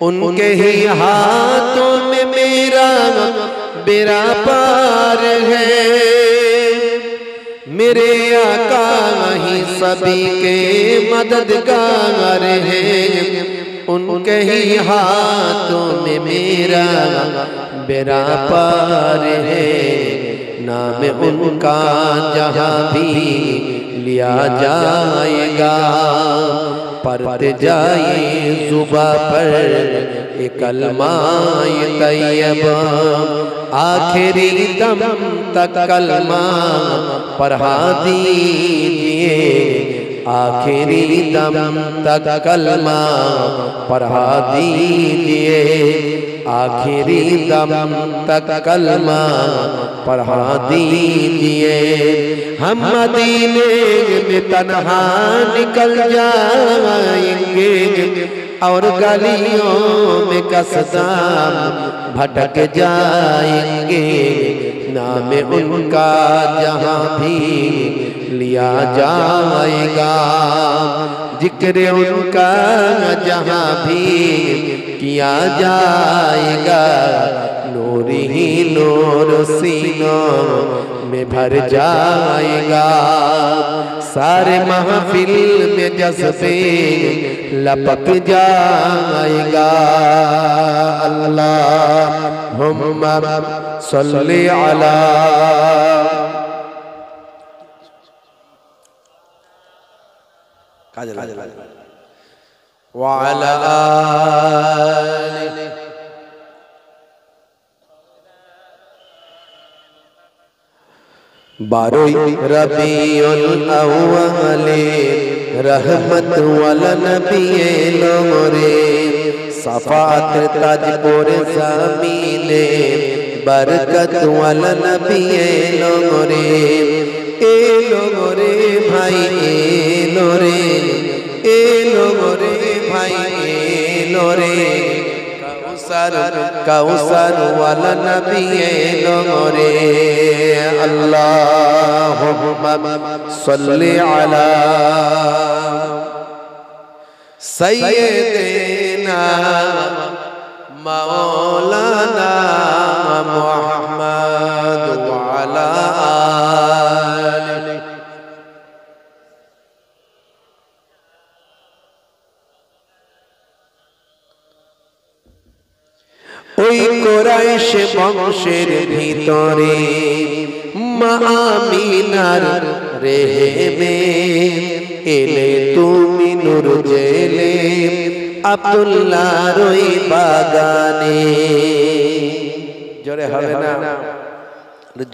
उनके ही हाथों में मेरा बेड़ा पार है। मेरे आका ही सभी के मददगार हैं, उनके ही हाथों में मेरा बेड़ा पार है। नाम उनका जहाँ भी लिया जाएगा, पढ़ते जाए जुबा पर एक कलमाए तैयबा, आखिरी दम तक कलमा पढ़ा दीजिए, आखिरी दम तक कलमा पढ़ा दीजिए, आखिरी दम तक कलमा पढ़ा दीजिए। हम मदीने में तन्हा निकल जाएंगे और गलियों में कसदाम भटक जाएंगे। नाम उनका जहाँ भी लिया जाएगा, जिक्र उनका जहाँ भी किया जाएगा, नूर ही नूर सीनों में भर जाएगा। सारे महफिल में जज्बे लपक जाएगा। अल्लाहुम्मा सल्ली अला व अला आलिहि। बारोई रबीउल अव्वल रहमत वाला नबिये नूरे, सफात ताजपुर ज़मीने बरकत वाला नबिये नूरे। ए लोरे भाई ए लोरे, ए लोरे भाई ए लोरे, कौसर वाला नबिये नूरे। अल्लाहुम्मा सल्ली अला सय्यिदना मौलाना मुहम्मद व अला आलिहि। ওই কুরাইশ বংশের ভিতরে মা আমিনার রেহেমে এলে তুমি নূর জেলে আব্দুল্লাহর ওই বাগানে। জোরে হবে না,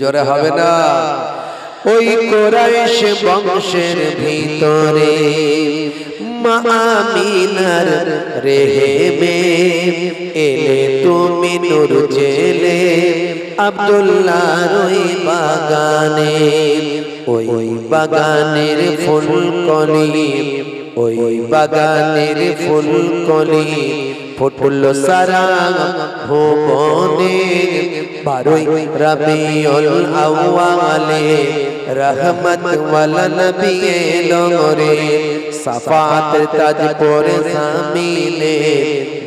জোরে হবে না। ওই কুরাইশ বংশের ভিতরে মা আমিনার রেহেমে এলে তুমি নূর জেলে আব্দুল্লাহর ওই বাগানে। ওই বাগানের ফুলকলি, ওই বাগানের ফুলকলি ফুটল সারা ভুবনে। বারোই রবিউল আউয়ালে रहमत वाला नबी लोरे, सफात ताजपुर ज़मीने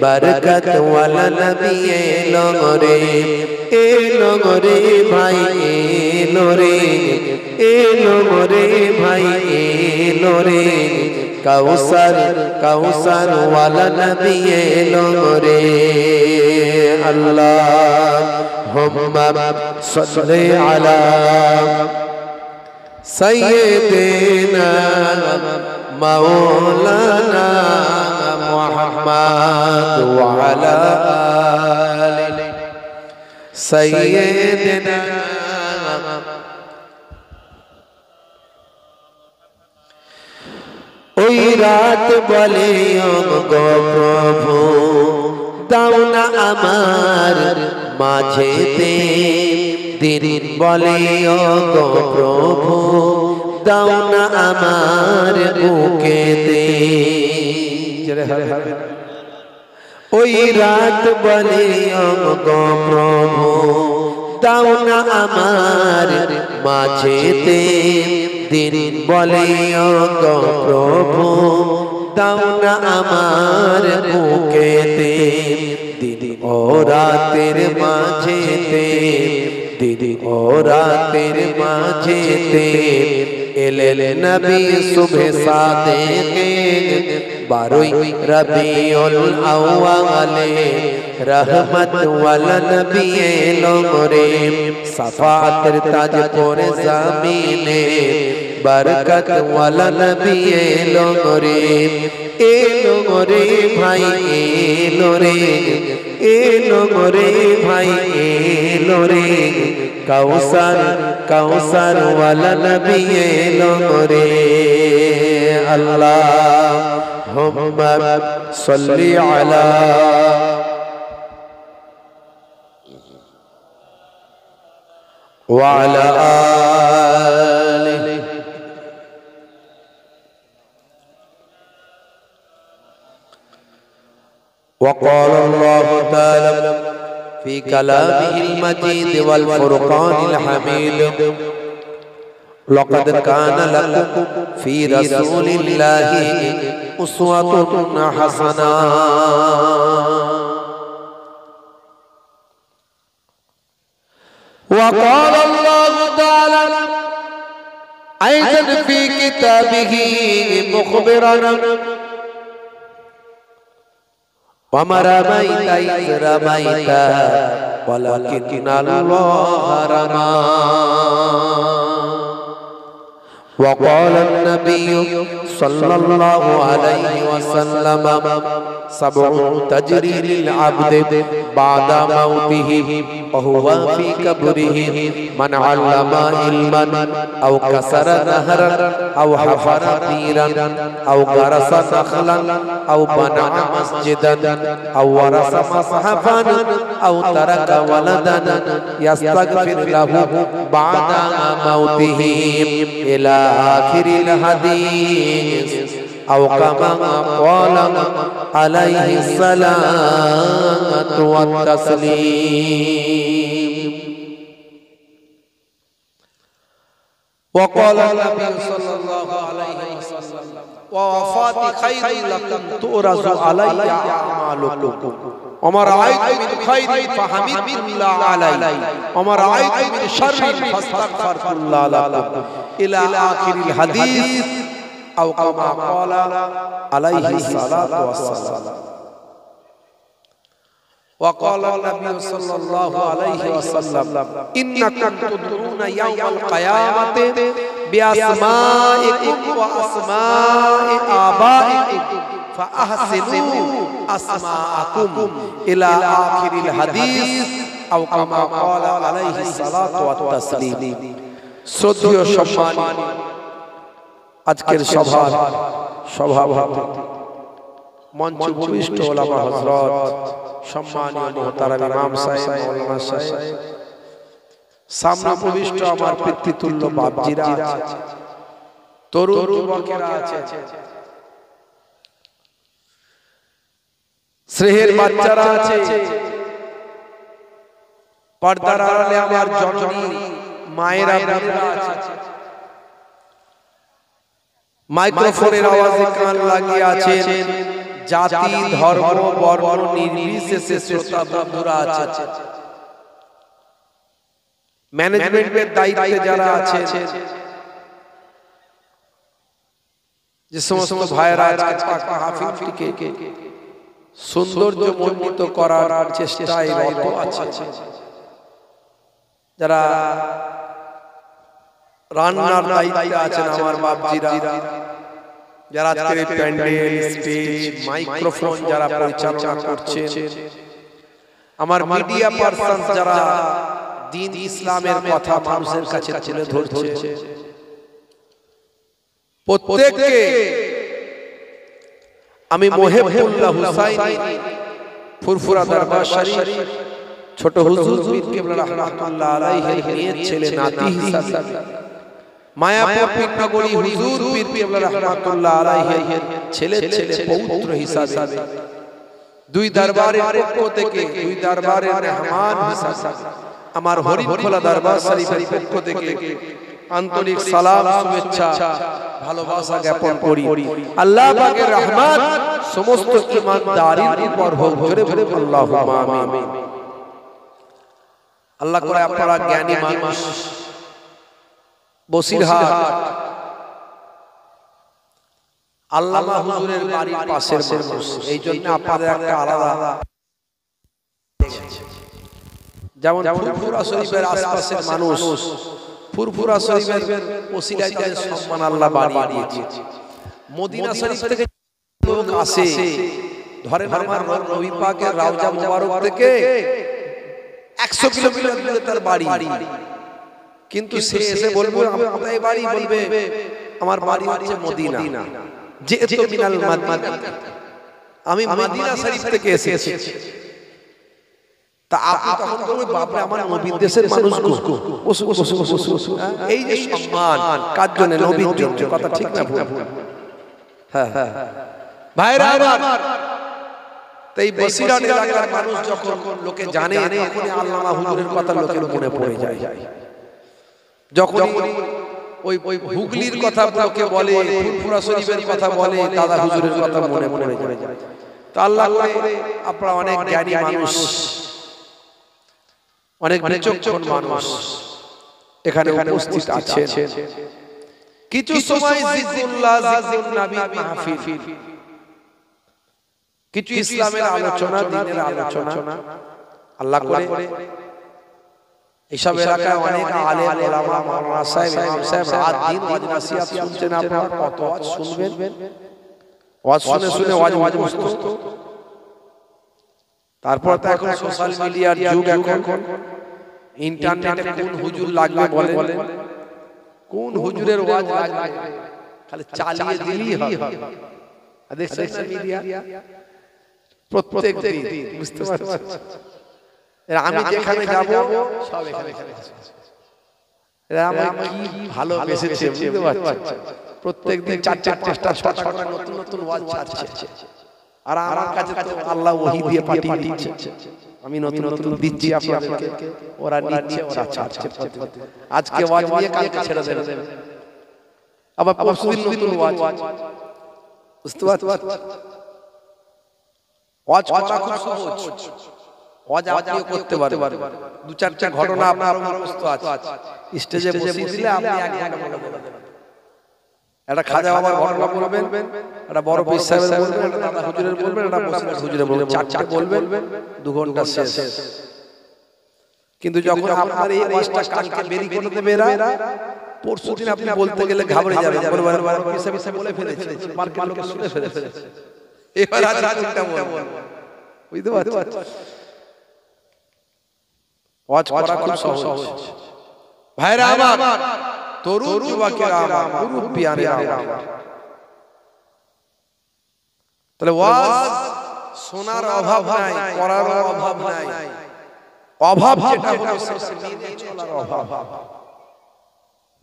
बरकत वाला नबी लोरे। ए लोरे भाई ए लोरे, ए लोरे भाई ए लोरे, कौसर कौसर वाला नबी लोरे। अल्लाहुम्मा सल्ली अला सय्यिदना मौलाना मुहम्मद व अला आलिहि सय्यिदना। ওই রাত বলে গো প্রভু দাও না আমার মাঝেতে, দিন বলে গো প্রভু দাও না আমার বুকেতে। ওই রাত বলে গো প্রভু দাও না আমার মাঝেতে, দিন বলে গো প্রভু দাও না আমার বুকেতে দিদি ও রাতের মাঝেতে দিদি ও রাতের মাঝেতে এলে নবী সুবহ সাদেকে 12 রবিউল আউয়ালে রহমত ওয়ালা নবী এলো রে সাফাতের তাজ পরে জমিনে বরকত ওয়ালা নবী এলো রে ভাই এলো রে ভাই এলো রে কাউসার ওয়ালা নবী এলো রে আল্লাহুম্মা সাল্লি আলা ওয়া আলা আলিহি وقال الله تعالى في كلامه المجيد والفرقان الحميد لقد كان لكم في رسول الله أسوة حسنة وقال الله تعالى أيضا في كتابه مخبرا وما رميت إذ رميت ولكن الله رمى وقال النبي صلى الله عليه وسلم 7 تجري للعبد بعد موته وهو في قبره من علم علما أو كسر نهرا أو حفر بيرا أو غرس نخلا أو بنى مسجدا أو ورث مصحفا أو ترك ولدا يستغفر له بعد موته إلى آخر الحديث أو كما قال عليه الصلاة والتسليم وقال النبي صلى الله عليه وسلم ووفاتي خير لكم تؤرز علي أعمالكم وما رأيت من خير فحمدت الله علي وما رأيت من شر فاستغفرت الله لكم إلى آخر الحديث أو كما قال عليه الصلاة والسلام وقال النبي صلى الله عليه وسلم إنكم تدعون يوم القيامة بأسمائكم وأسماء آبائكم فأحسنوا أسماءكم إلى آخر الحديث أو كما قال عليه الصلاة والتسليم শ্রদ্ধেয় সম্মানী আজকের সভাপতি মঞ্চে উপবিষ্ট ওলামা হযরত সম্মানীয় মুহতারাম ইমাম সাহেব মাওলানা সাহেব সামনে উপবিষ্ট আমার পিতৃতুল্য বাপজিরা আছে তরুণ যুবকেরা আছে স্নেহের বাচ্চারা আছে পর্দার আড়ালে আমার জননী মায়েরা বোনেরা আছে মাইক্রোফোনের আওয়াজে কান লাগিয়ে আছেন জাতি ধর্ম বর্ণ নির্বিশেষে শ্রোতা বন্ধুরা আছে ম্যানেজমেন্টের দায়িত্বে যারা আছে যে সমস্ত ভাইরা আজকে পাকা হাফিজটিকে সৌন্দর্যমণ্ডিত করার চেষ্টায় রত আছে যারা রান্নার দায়িত্বে আছেন আমার বাপজিরা যারা আজকের প্যান্ডেল স্টেজ মাইক্রোফোন যারা পরিচালনা করছেন আমার মিডিয়া পারসন যারা দ্বীন ইসলামের কথা মানুষের কাছে তুলে ধরছে প্রত্যেককে আমি মুহিবুল্লাহ হুসাইনি ফুরফুরা দরবার শরীফ ছোট হুজুর পীর কিবলা রাহমাতুল্লাহ আলাইহি নিয়ে ছেলে নাতি হিসাবে মায়াপুর পীরনগরী হুজুর পীর কিবলা রাহমাতুল্লাহ আলাইহি ছেলে পৌত্র হিসাবে দুই দরবারের পক্ষ থেকে দুই দরবারের মেহমান হিসাবে আমার হরিখোলা দরবার শরীফের পক্ষ থেকে আন্তরিক সালাম শুভেচ্ছা ভালোবাসা জ্ঞাপন করি। আল্লাহ পাকের রহমত সমস্ত ঈমানদারির উপর হোক, জোরে বলে আল্লাহুম্মা আমিন। আল্লাহ করে আপনারা জ্ঞানী মানুষ, বসিরহাট আল্লামা হুজুরের বাড়ির পাশের মানুষ, এই জন্য আপনাদের একটা আলাদা, যেমন ফুরফুরা শরীফের আশপাশের মানুষ ফুরফুরা শরীফের ওসিলায় তাদের সম্মান আল্লাহ বাড়িয়ে দিয়েছে। মদিনা শরীফ থেকে লোক আসে, ধরেন আমার নবী পাকের রওজা মুবারক থেকে 100 কিলোমিটার দূরে তার বাড়ি, কিন্তু সে এসে বলবে আমার কোথায় বাড়ি, বলবে আমার বাড়ি হচ্ছে মদিনা, যেহেতু মিনাল মাদিনা, আমি মদিনা শরীফ থেকে এসেছি। তা আপনি তখন বলবেন বাপরে আমার নবীর দেশের মানুষ গো, এই যে সম্মান কার জন্য? নবীর জন্য। কথা ঠিক না ভুল? হ্যাঁ হ্যাঁ ভাইরা আমার, তাই বসিরহাট এলাকার মানুষ যখন লোকে জানে, তখন আল্লামা হুজুরের কথা লোকের মনে পড়ে যায়। যখন ওই হুগলির কথা লোকে বলে, ফুরফুরা শরীফের কথা বলে, দাদা হুজুরের কথা মনে পড়ে যায়। তো আল্লাহ করে আপনারা অনেক জ্ঞানী মানুষ, অনেক বিচক্ষণ মানুষ এখানে উপস্থিত আছেন। কিছু সময় জিকরুল্লাহ, জিকরুন নবী মাহফিল, কিছু ইসলামের আলোচনা, দ্বীনের আলোচনা আল্লাহ করে এইসব এলাকায় অনেক আলেম ওলামা মাওলানা সাহেব ইমাম সাহেব রাত দিন ওয়াজ নসিহত শুনছেন। আপনারা কত ওয়াজ শুনবেন? ওয়াজ শুনে শুনে ওয়াজ মুস্ত। তারপর তো এখন সোশ্যাল মিডিয়ার যুগ, এখন ইন্টারনেটে কোন হুজুর লাগবে বলেন, কোন হুজুরের ওয়াজ লাগবে খালি চালিয়ে দিলেই হবে। আর দেখছেন মিডিয়া প্রত্যেক দিন, বুঝতে পারছেন? আমি যেখানে যাব সব এখানে আমার কি ভালো বেসেছে, বুঝতে পারছেন? প্রত্যেকদিন 4 5টা 6টা করে নতুন নতুন ওয়াজ ছাড়ছে, আর আমার কাছে তো আল্লাহ ওহী দিয়ে পাঠিয়ে দিচ্ছে, আমি নতুন নতুন দিচ্ছি আপনাদেরকে, ওরা নিচ্ছে, ওরা ছাড়ছে। আজকে ওয়াজ নিয়ে কালকে ছেড়ে দেবে, আবার পরশুদিন নতুন ওয়াজ, বুঝতে পারছেন? ওয়াজ করা খুব সহজ, ওয়াজ আপনিও করতে পারবেন। 2-4টা ঘটনা আপনার মুখস্থ আছে, স্টেজে বসিয়ে দিলে আপনি এক ঘন্টা বলে দেবেন। একটা খাজা বাবার ঘটনা বলবেন, একটা বড় পীর সাহেবের বলবেন, একটা দাদা হুজুরের বলবেন, একটা বসিরহাট হুজুরের বলবেন, 4টা বলবেন, 2 ঘন্টা শেষ। কিন্তু যখন আপনার এই ওয়াজটা কালকে বেরি করে দেবে এরা, পরশুদিন আপনি বলতে গেলে ঘাবড়ে যাবেন, বলবেন পীর সাহেব বলে ফেলেছে, মার্কেট লোকে শুনে ফেলেছে, এবার আজ কোনটা বলবো, বুঝতে পারছেন? ওয়াজ করা খুব সহজ ভাইরা আমার, তরুণ যুবকেরা আমার, মুরব্বিয়ানেরা আমার, তাহলে ওয়াজ শোনার অভাব নাই, করার অভাব নাই, অভাব যেটা হলো সেটা মেনে চলার অভাব,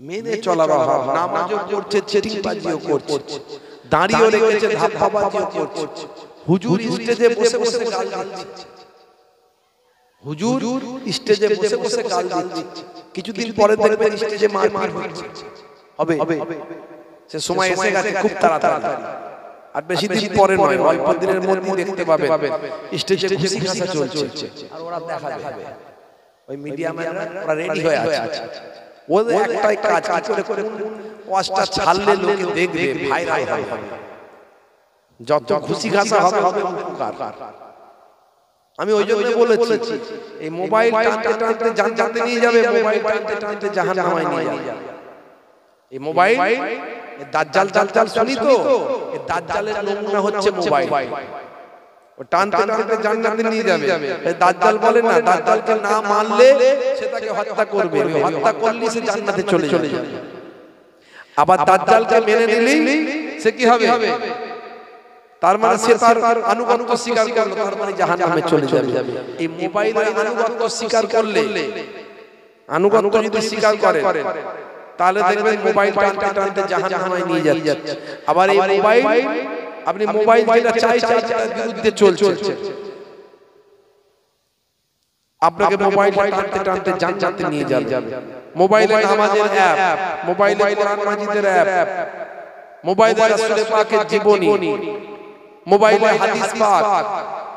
মেনে চলার অভাব। নামাজও করছে, চিটিংবাজিও করছে, দাঁড়িয়েও রেখেছে, ধাপ্পাবাজিও করছে, হুজুর স্টেজে বসে বসে গাল দিচ্ছে, হুজুর স্টেজে বসে বসে গাল দিচ্ছে, কিছুদিন পরে দেখবেন স্টেজে মারপিট হচ্ছে, হবে সে সময় এসে গেছে খুব তাড়াতাড়ি, আর বেশি দিন পরে নয়, অল্প দিনের মধ্যে দেখতে পাবেন স্টেজে ঘুষি ঘাসা চলছে, আর ওরা দেখাবে, ওই মিডিয়া ম্যানরা ওরা রেডি হয়ে আছে, ওদের একটাই কাজ, কি করে ওয়াজটা ছাড়লে লোকে দেখবে, ভাইরাল হবে, যত ঘুষি ঘাসা হবে উপকার। আমি ওই জন্য বলেছি, এই মোবাইল টানতে টানতে জান্নাতে নিয়ে যাবে, মোবাইল টানতে টানতে জাহান্নামে নিয়ে যাবে। এই মোবাইল দাজ্জাল দাজ্জাল শুনি তো, এই দাজ্জালের নমুনা হচ্ছে মোবাইল, ও টানতে টানতে জান্নাতে নিয়ে যাবে। এই দাজ্জাল বলে না, দাজ্জালকে না মারলে সে তাকে হত্যা করবে, হত্যা করলে সে জান্নাতে চলে যাবে। আবার দাজ্জালকে মেনে নিলেই সে কি হবে? তার মানে সে তার আনুগত্য স্বীকার করলো, তার মানে জাহান্নামে চলে যাবে। এই মোবাইলের আনুগত্য স্বীকার করলে, আনুগত্য যদি স্বীকার করেন, তাহলে দেখবেন মোবাইল টানতে টানতে জাহান্নামে নিয়ে যাচ্ছে। আবার এই মোবাইল, আপনি মোবাইল যেটা চাই তার বিরুদ্ধে চলছে, আপনাকে মোবাইল টানতে টানতে জান্নাতে নিয়ে যাবে। মোবাইলে নামাজের অ্যাপ, মোবাইলে কোরআন মাজিদের অ্যাপ, মোবাইলে রাসূল পাকের জীবনী, মোবাইলে হাদিস পাক,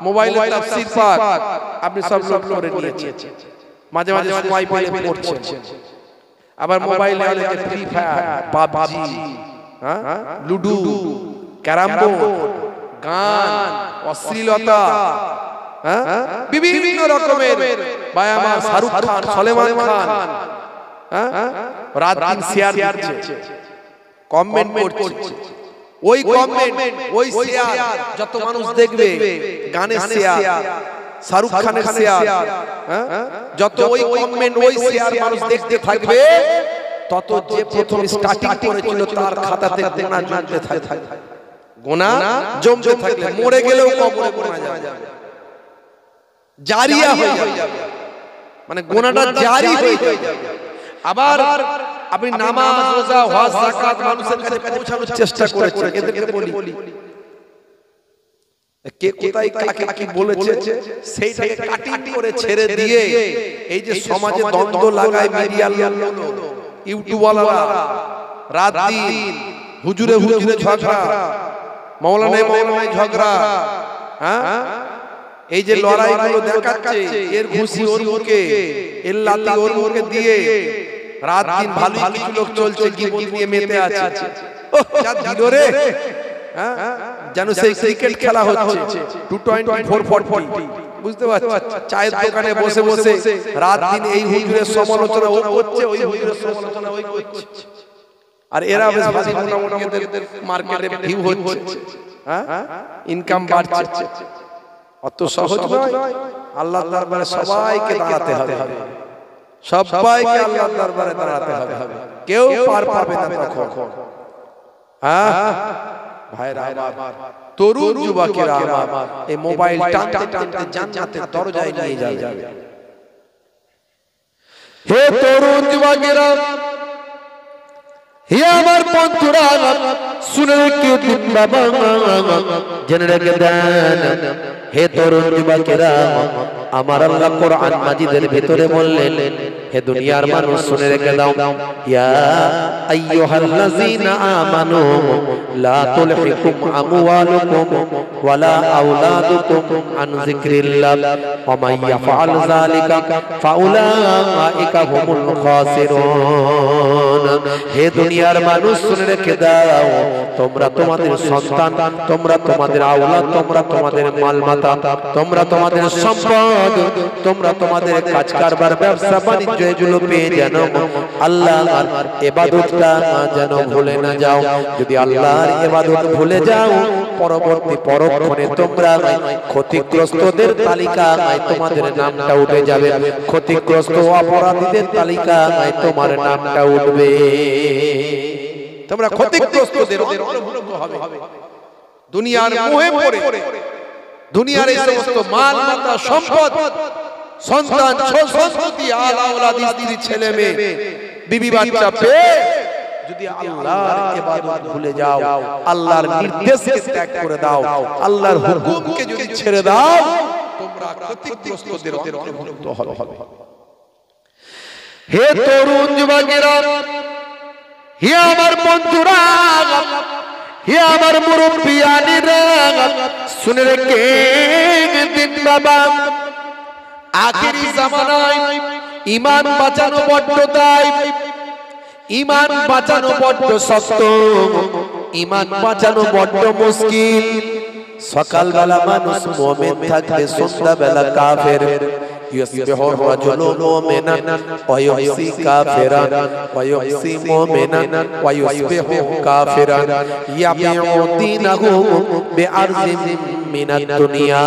মোবাইলে তাফসীর পাক আপনি সব লোড করে নিয়েছেন। মাঝে মাঝে সময় পেলে পড়ছেন। আবার মোবাইলে অনেকে free fire, PUBG, ludo, carrom board, গান, অশ্লীলতা, বিভিন্ন রকমের ভাই আমার শাহরুখ খান, সলমান খান রাত দিন শেয়ার দিচ্ছে, কমেন্ট করছে। ওই কমেন্ট, ওই শেয়ার যত মানুষ দেখবে, গানের শেয়ার, শাহরুখ খানের শেয়ার, যত ওই কমেন্ট, ওই শেয়ার মানুষ দেখতে থাকবে, তত যে প্রথম স্টার্টিং করেছিল তার খাতাতে গোনা জমতে থাকবে। গোনা জমতে থাকলে মরে গেলেও কবরে গোনা যাবে, জারিয়া হয়ে যাবে, মানে গোনাটা জারি হয়ে যাবে। আবার আপনি নামাজ, রোজা, হজ, যাকাত মানুষের কাছে পৌঁছানোর চেষ্টা করেছেন, এদেরকে বলি কে কোথায় কাকে কি বলেছে সেইটাকে কাটিং করে ছেড়ে দিয়ে এই যে সমাজে দ্বন্দ্ব লাগায় মিডিয়ার লোক, ইউটিউবওয়ালারা, রাত দিন হুজুরে হুজুরে ঝগড়া, মাওলানায় মাওলানায় ঝগড়া, এই যে লড়াইগুলো দেখাচ্ছে, এর ঘুষি ওর মুখে, এর লাথি ওর মুখে দিয়ে রাত দিন ভালো কিছু লোক চলছে, গিবত নিয়ে মেতে আছে। যা দিল রে, যেন সেই ক্রিকেট খেলা হচ্ছে 224-40, বুঝতে পারছো? চায়ের দোকানে বসে বসে রাত দিন এই হুজুরের সমালোচনা ও করছে, ওই হুজুরের সমালোচনা ওই করছে, আর এরা বেশ ভালো মোটামুটি এদের মার্কেটে ভিউ হচ্ছে, ইনকাম বাড়ছে। অত সহজ নয়। আল্লাহর দরবারে সবাইকে দাঁড়াতে হবে, সবাইকে আল্লাহর দরবারে দাঁড়াতে হবে, কেউ পার পাবে না তখন। ভাইরা আমার, তরুণ যুবকেরা আমার, এই মোবাইল টানতে টানতে জান্নাতের দরজায় নিয়ে যাবে। হে তরুণ যুবকেরা, হে আমার বন্ধুরা, শুনে রেখে দিন বাবা, জেনে রেখে দেন। হে তরুণ যুবকেরা, আমার আল্লাহ কোরআন মাজিদের ভিতরে বললেন, হে দুনিয়ার মানুষ শুনে রেখে দাও, ইয়া আইয়ুহাল্লাযীনা আমানু লা তুলহিকুম আমওয়ালুকুম ওয়ালা আওলাদুকুম আন যিকরিল্লাহ ওয়া মান ইয়াফআল যালিকা ফাউলাইকা হুমুল খাসিরুন। হে দুনিয়ার মানুষ শুনে রেখে দাও, তোমরা তোমাদের সন্তান, তোমরা তোমাদের আওলাদ, তোমরা তোমাদের মালমাতা, তোমরা তোমাদের সম্পদ, তোমরা তোমাদের কাজ কারবার, ব্যবসা বাণিজ্য এগুলো পেয়ে যেন আল্লাহর ইবাদতটা যেন ভুলে না যাও। যদি আল্লাহর ইবাদত ভুলে যাও, পরবর্তী পরক্ষণে তোমরা ক্ষতিগ্রস্তদের তালিকায় তোমাদের নামটা উঠে যাবে, ক্ষতিগ্রস্ত অপরাধীদের তালিকায় তোমার নামটা উঠবে, তোমরা ক্ষতিগ্রস্তদের অন্তর্ভুক্ত হবে। দুনিয়ার মোহে পড়ে, দুনিয়ার এই সমস্ত মাল মাতা, সম্পদ, সন্তান, সন্ততি, আওলাদ, স্ত্রী, ছেলে মেয়ে, বিবি বাচ্চা পেয়ে যদি আল্লাহর ইবাদত ভুলে যাও, আল্লাহর নির্দেশকে ত্যাগ করে দাও, আল্লাহর হুকুমকে যদি ছেড়ে দাও, তোমরা ক্ষতিগ্রস্তদের অন্তর্ভুক্ত হবে। হে তরুণ যুবকেরা, হে আমার বন্ধুরা, হে আমার মুরব্বিয়ানেরা, শুনে রেখে দিন বাবা, আখিরি জামানায় ঈমান বাঁচানো বড় দায়, ঈমান বাঁচানো বড় শক্ত, ঈমান বাঁচানো বড় মুশকিল। সকালবেলা মানুষ মুমিন থাকবে, সন্ধ্যাবেলা কাফের। يصبح الرجل مؤمنا ويمسي كافرا ويمسي مؤمنا ويصبح كافرا يبيع دينه بعرض من الدنيا।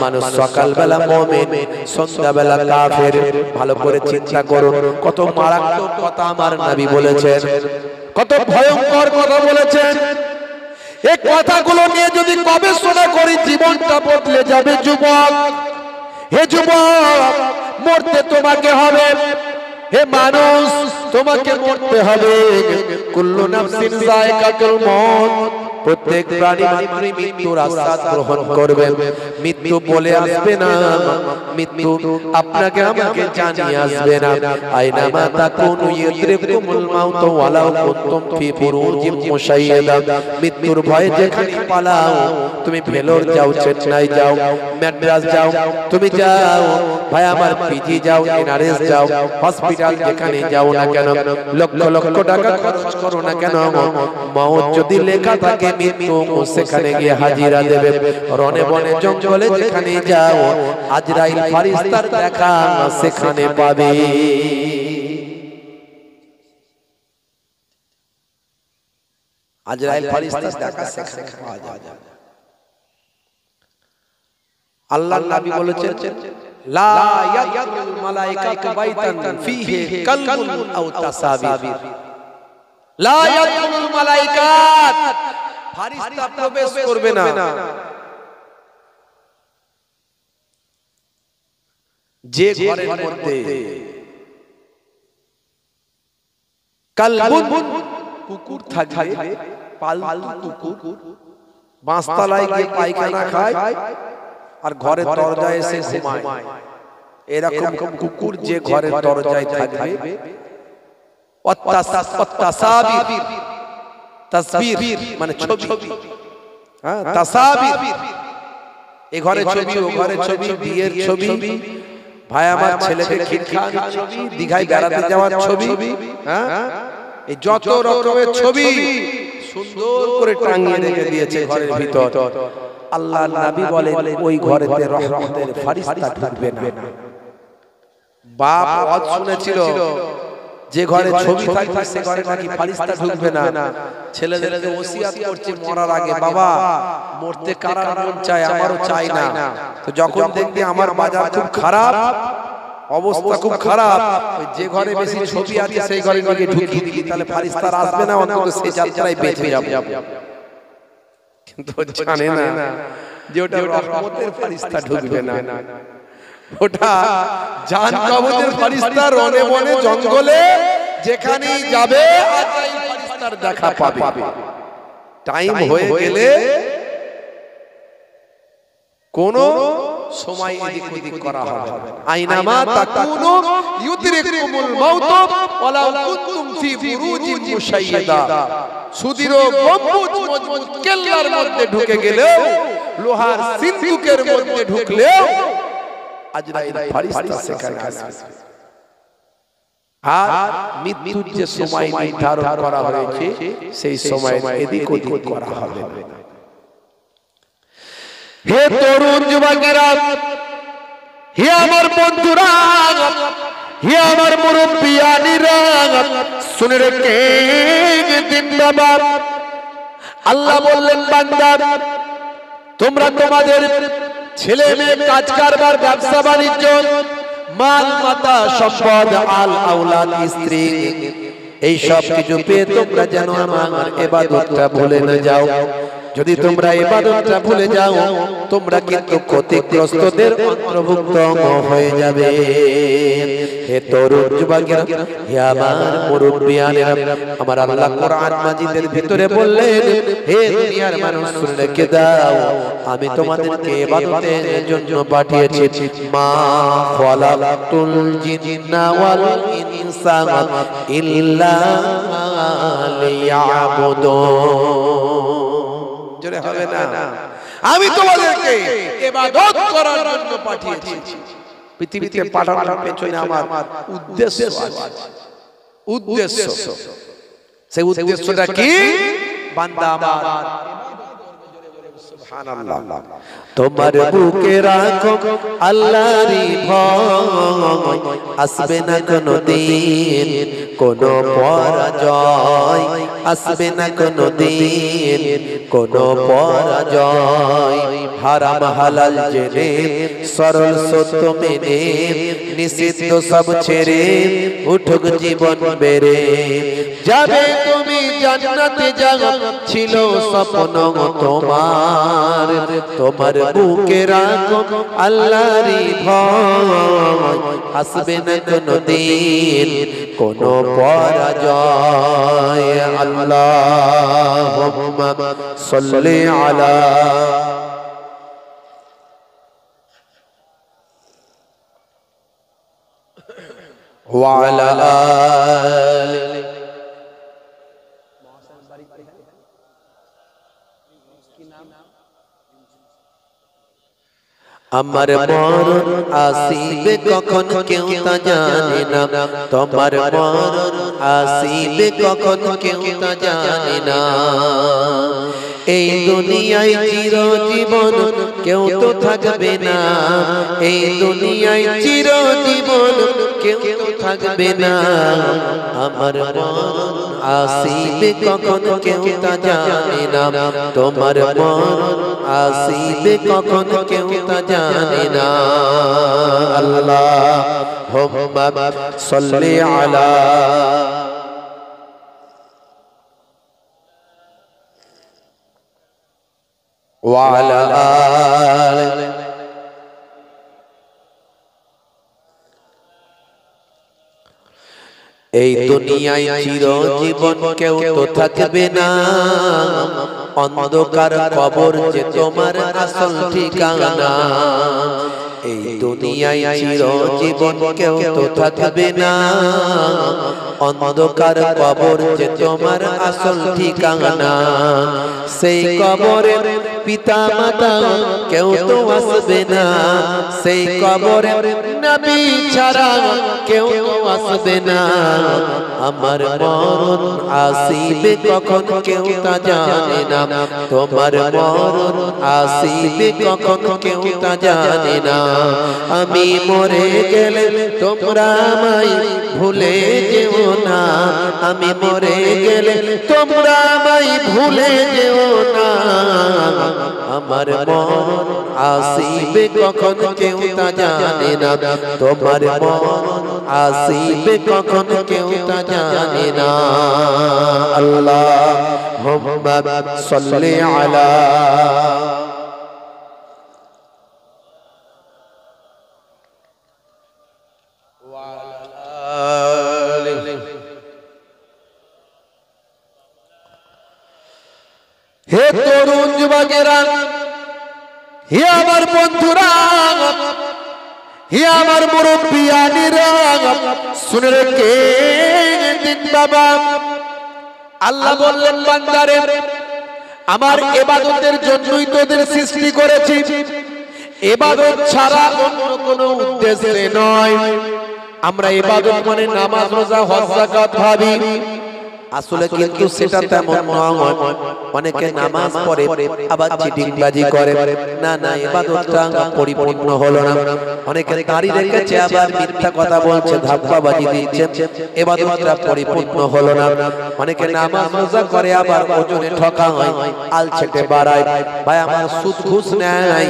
মানুষ সকালবেলা মুমিন, সন্ধ্যাবেলা কাফের। ভালো করে চিন্তা করুন, কত মারাত্মক কথা আমার নবী বলেছেন, কত ভয়ঙ্কর কথা বলেছেন। এই কথাগুলো নিয়ে যদি গবেষণা করি, জীবনটা বদলে যাবে যুবক। হে যুবক, মরতে তোমাকে হবে। হে মানুষ, তোমাকে মরতে হবে। কুল্লু নাফসিন যায়কাতুল মউত, প্রত্যেক প্রাণী মাত্রই মৃত্যুর আস্বাদ গ্রহণ করবে, মৃত্যু বলে আসবে না, মৃত্যু আপনাকে আমাকে জানিয়ে আসবে না। আইনা মা তাকুনু ইউদরিকুমুল মাউত ওয়ালাউ কুনতুম ফি বুরুজিম মুশাইয়াদা, মৃত্যুর ভয়ে যেখানে পালাও, তুমি ভেলোর যাও, চেন্নাই যাও, ম্যাড্রাস যাও, তুমি যাও ভাই আমার পিজি যাও, এনআরএস যাও, হসপিটাল যেখানে যাও না কেন, লক্ষ লক্ষ টাকা খরচ করো না কেন, মওত যদি লেখা থাকে মৃত্যু সেখানে গিয়ে হাজিরা দেবে। রনে বনে জঙ্গলে যেখানে যাও, আজরাইল ফারিস্তার দেখা সেখানে পাবে। আজরাইল ফারিস্তার দেখা সেখানে পাওয়া যায়। আল্লাহর নবী বলেছেন, লা ইয়াদখুলুল মালায়েকাতু বাইতান ফীহি কালবুন আও তাসাবির, লা ইয়াদখুলুল মালায়েকাত, ফারিস্তা প্রবেশ করবে না যে ঘরের মধ্যে কালবুন কুকুর থাকবে, পালতু কুকুর বাঁশতলায় গিয়ে পায়খানা খায় আর ঘরের দরজায় এসে ঘুমায়, এরকম কুকুর যে ঘরের দরজায় থাকবে, তাসবির মানে ছবি, হ্যাঁ তাসাবির, এই ঘরে ছবি, ও ঘরে ছবি, বিয়ের ছবি, ভাই আমার ছেলেকে খিলখানোর ছবি, দীঘায় বেড়াতে যাওয়ার ছবি, হ্যাঁ এই যত রকমের ছবি সুন্দর করে টাঙিয়ে রেখে দিয়েছে ঘরের ভিতর। আল্লাহর নবী বলেন ওই ঘরেতে রহমতের ফারিস্তা ঢুকবে না। বাপ ওয়াজ শুনেছিল যে ঘরে ছবি থাকবে সে ঘরে নাকি ফারিস্তা ঢুকবে না। ছেলেদেরকে ওসিয়াত করছে মরার আগে, বাবা মরতে কার মন চায়, আমারও চাই না, তো যখন দেখবি আমার বাজার খুব খারাপ, অবস্থা খুব খারাপ, যে ঘরে বেশি ছবি আছে সেই ঘরে গিয়ে ঢুকিয়ে দিবি, তাহলে ফারিস্তা আসবে না, অন্তত সেই যাত্রায় বেঁচে যাবে। কিন্তু জানে না যে ওটা রহমতের ফারিস্তা ঢুকবে না, ওটা জান কবজের ফারিস্তা রনে বনে জঙ্গলে যেখানেই যাবে আজরাইল ফারিস্তার দেখা পাবে। টাইম হয়ে গেলে কোন সময় এদিক ওদিক করা হবে। আইনামা তাকুনু ইউদরিকুমুল মাউত ওয়ালাউ কুনতুম ফি বুরুজিম মুশাইয়াদা, সুদৃঢ় গম্বুজ মজবুত কেল্লার মধ্যে ঢুকে গেলেও, লোহার সিন্দুকের মধ্যে ঢুকলেও আজরাইল ফারিস্তা সেখানে আসবে। আর মৃত্যুর যে সময় নির্ধারণ করা হয়েছে সেই সময় এদিক ওদিক করা হবে। হে তরুণ যুবকেরা, হে আমার বন্ধুরা, হে আমার মুরব্বিয়ানিরা, শুনে রেখে দিন বাবা, আল্লাহ বললেন বান্দা তোমরা তোমাদের ছেলে মেয়ে, কাজ কারবার, ব্যবসা বাণিজ্য, মাল মাতা, সম্পদ, আল আওলাদ, স্ত্রী, এই সব কিছু পেয়ে তোমরা যেন আমার ইবাদতটা ভুলে না যাও। যদি তোমরা ইবাদতটা ভুলে যাও তোমরা কিন্তু ক্ষতিগ্রস্তদের অন্তর্ভুক্ত হয়ে যাবে। হে তরুণ যুবকেরা, হে আমার মুরব্বিয়ানেরা, আমার আল্লাহ কোরআন মাজিদের ভিতরে বললেন, হে দুনিয়ার মানুষ শুনে রেখে দাও, আমি তোমাদেরকে ইবাদতের জন্য পাঠিয়েছি। মা খালাকতুল জিন্না ওয়াল ইনসা ইল্লা লিয়াবুদুন। জোরে হবে না, আমি তোমাদেরকে ইবাদত করার জন্য পাঠিয়েছি। পৃথিবীতে পাঠানোর পেছনে আমার উদ্দেশ্য আছে, উদ্দেশ্য। সেই উদ্দেশ্যটা কি? বান্দা আমার সুবহানাল্লাহ, তোমার বুকে রাখো আল্লাহরই ভয়, আসবে না কোনো দিন কোনো পরাজয়, আসবে না কোনো দিন কোনো পরাজয়। হারাম হালাল জেনে, সরল সত্য মেনে, নিষিদ্ধ সব ছেড়ে উঠুক জীবন বেড়ে যাবে, তুমি জান্নাতে যাওয়া ছিল স্বপ্ন তোমার তোমার বুকে রাখো আল্লাহরই ভয় আসবে না কোনদিন কোনো পরাজয় আল্লাহুম্মা সাল্লি আলা ওয়া আলা আলি আমার মরণ আসিবে কখন কেউ তা জানে না তোমার মরণ আসিবে কখন কেউ তা জানে না এই দুনিয়ায় চিরজীবন কেউ তো থাকবে না এই দুনিয়ায় চিরজীবন কেউ তো থাকবে না আমার মরণ আসিবে কখন কেউ তা জানে না তোমার মরণ আসিবে কখন কেউ তা জানে না আল্লাহুম্মা সাল্লি আলা ওয়া আলা আলি এই দুনিয়ায় চিরজীবন কেউ তো থাকবে না অন্ধকার কবর যে তোমার আসল ঠিকানা এই দুনিয়ায় চিরজীবন কেউ তো থাকবে না অন্ধকার কবর যে তোমার আসল ঠিকানা সেই কবরে পিতা মাতা কেউ তো আসবে না সেই কবরে নবী ছাড়া কেউ তো আসবে না আমার মরণ আসিবে কখন কেউ তা জানে না তোমার মরণ আসিবে কখন কেউ তা জানে না আমি মরে গেলে তোমরা আমায় ভুলে যেও না আমি মরে গেলে তোমরা আমায় ভুলে যেও না আমার মরণ আসিবে কখন কেউ তা জানে না তোমার মরণ আসিবে কখন কেউ তা জানে না আল্লাহুম্মা সাল্লি আলা হে তরুণ যুবকেরা হে আমার বন্ধুরা হে আমার মুরব্বিয়ানিরা শুনে রেখে দিন বাবা আল্লাহ বললেন বান্দারে আমার ইবাদতের জন্যই তোদের সৃষ্টি করেছি ইবাদত ছাড়া অন্য কোনো উদ্দেশ্যে নয় আমরা ইবাদত মানে নামাজ রোজা হজ যাকাত ভাবি আসলে কিন্তু সেটা তেমন নয় অনেকে নামাজ পড়ে আবার চিটিংবাজি করে না না ইবাদতটা পরিপূর্ণ হলো না অনেকে দাড়ি রেখেছে আবার মিথ্যা কথা বলছে ধাপ্পাবাজি দিচ্ছে ইবাদতটা পরিপূর্ণ হলো না অনেকে নামাজ রোজা করে আবার ওজনে ঠকা হয় আলছেটে বাড়ায় ভাই আমার সুদ ঘুষ নেয়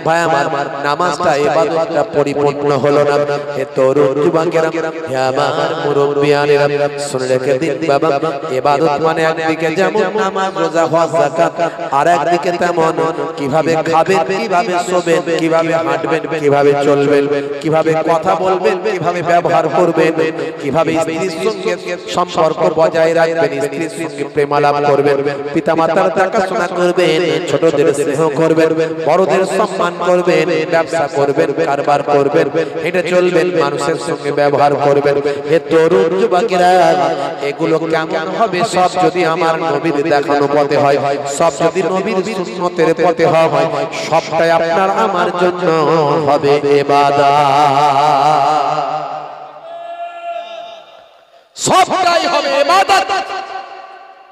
ভাই আমার নামাজটা ইবাদতটা পরিপূর্ণ হলো না হে তরুণ যুবকেরা হে আমার মুরব্বিয়ানেরা শুনে রেখে দিন বাবা ইবাদত মানে একদিকে যেমন নামাজ রোজা হজ যাকাত আর একদিকে তেমন কিভাবে খাবেন কিভাবে শোবেন কিভাবে হাঁটবেন কিভাবে চলবেন কিভাবে কথা বলবেন কিভাবে ব্যবহার করবেন কিভাবে স্ত্রীর সঙ্গে সম্পর্ক বজায় রাখবেন স্ত্রীর সঙ্গে প্রেমালাপ করবেন পিতামাতার দেখাশোনা করবেন ছোটদের স্নেহ করবেন বড়দের সম্মান করবেন ব্যবসা করবেন কারবার করবেন হেঁটে চলবেন মানুষের সঙ্গে ব্যবহার করবেন হে তরুণ যুবকেরা এগুলো কেমন হবে সব যদি আমার নবীর দেখানো পথে হয় সব যদি নবীর সুন্নতের পথে হয় সবটাই আপনার আমার জন্য হবে ইবাদত সবটাই হবে ইবাদত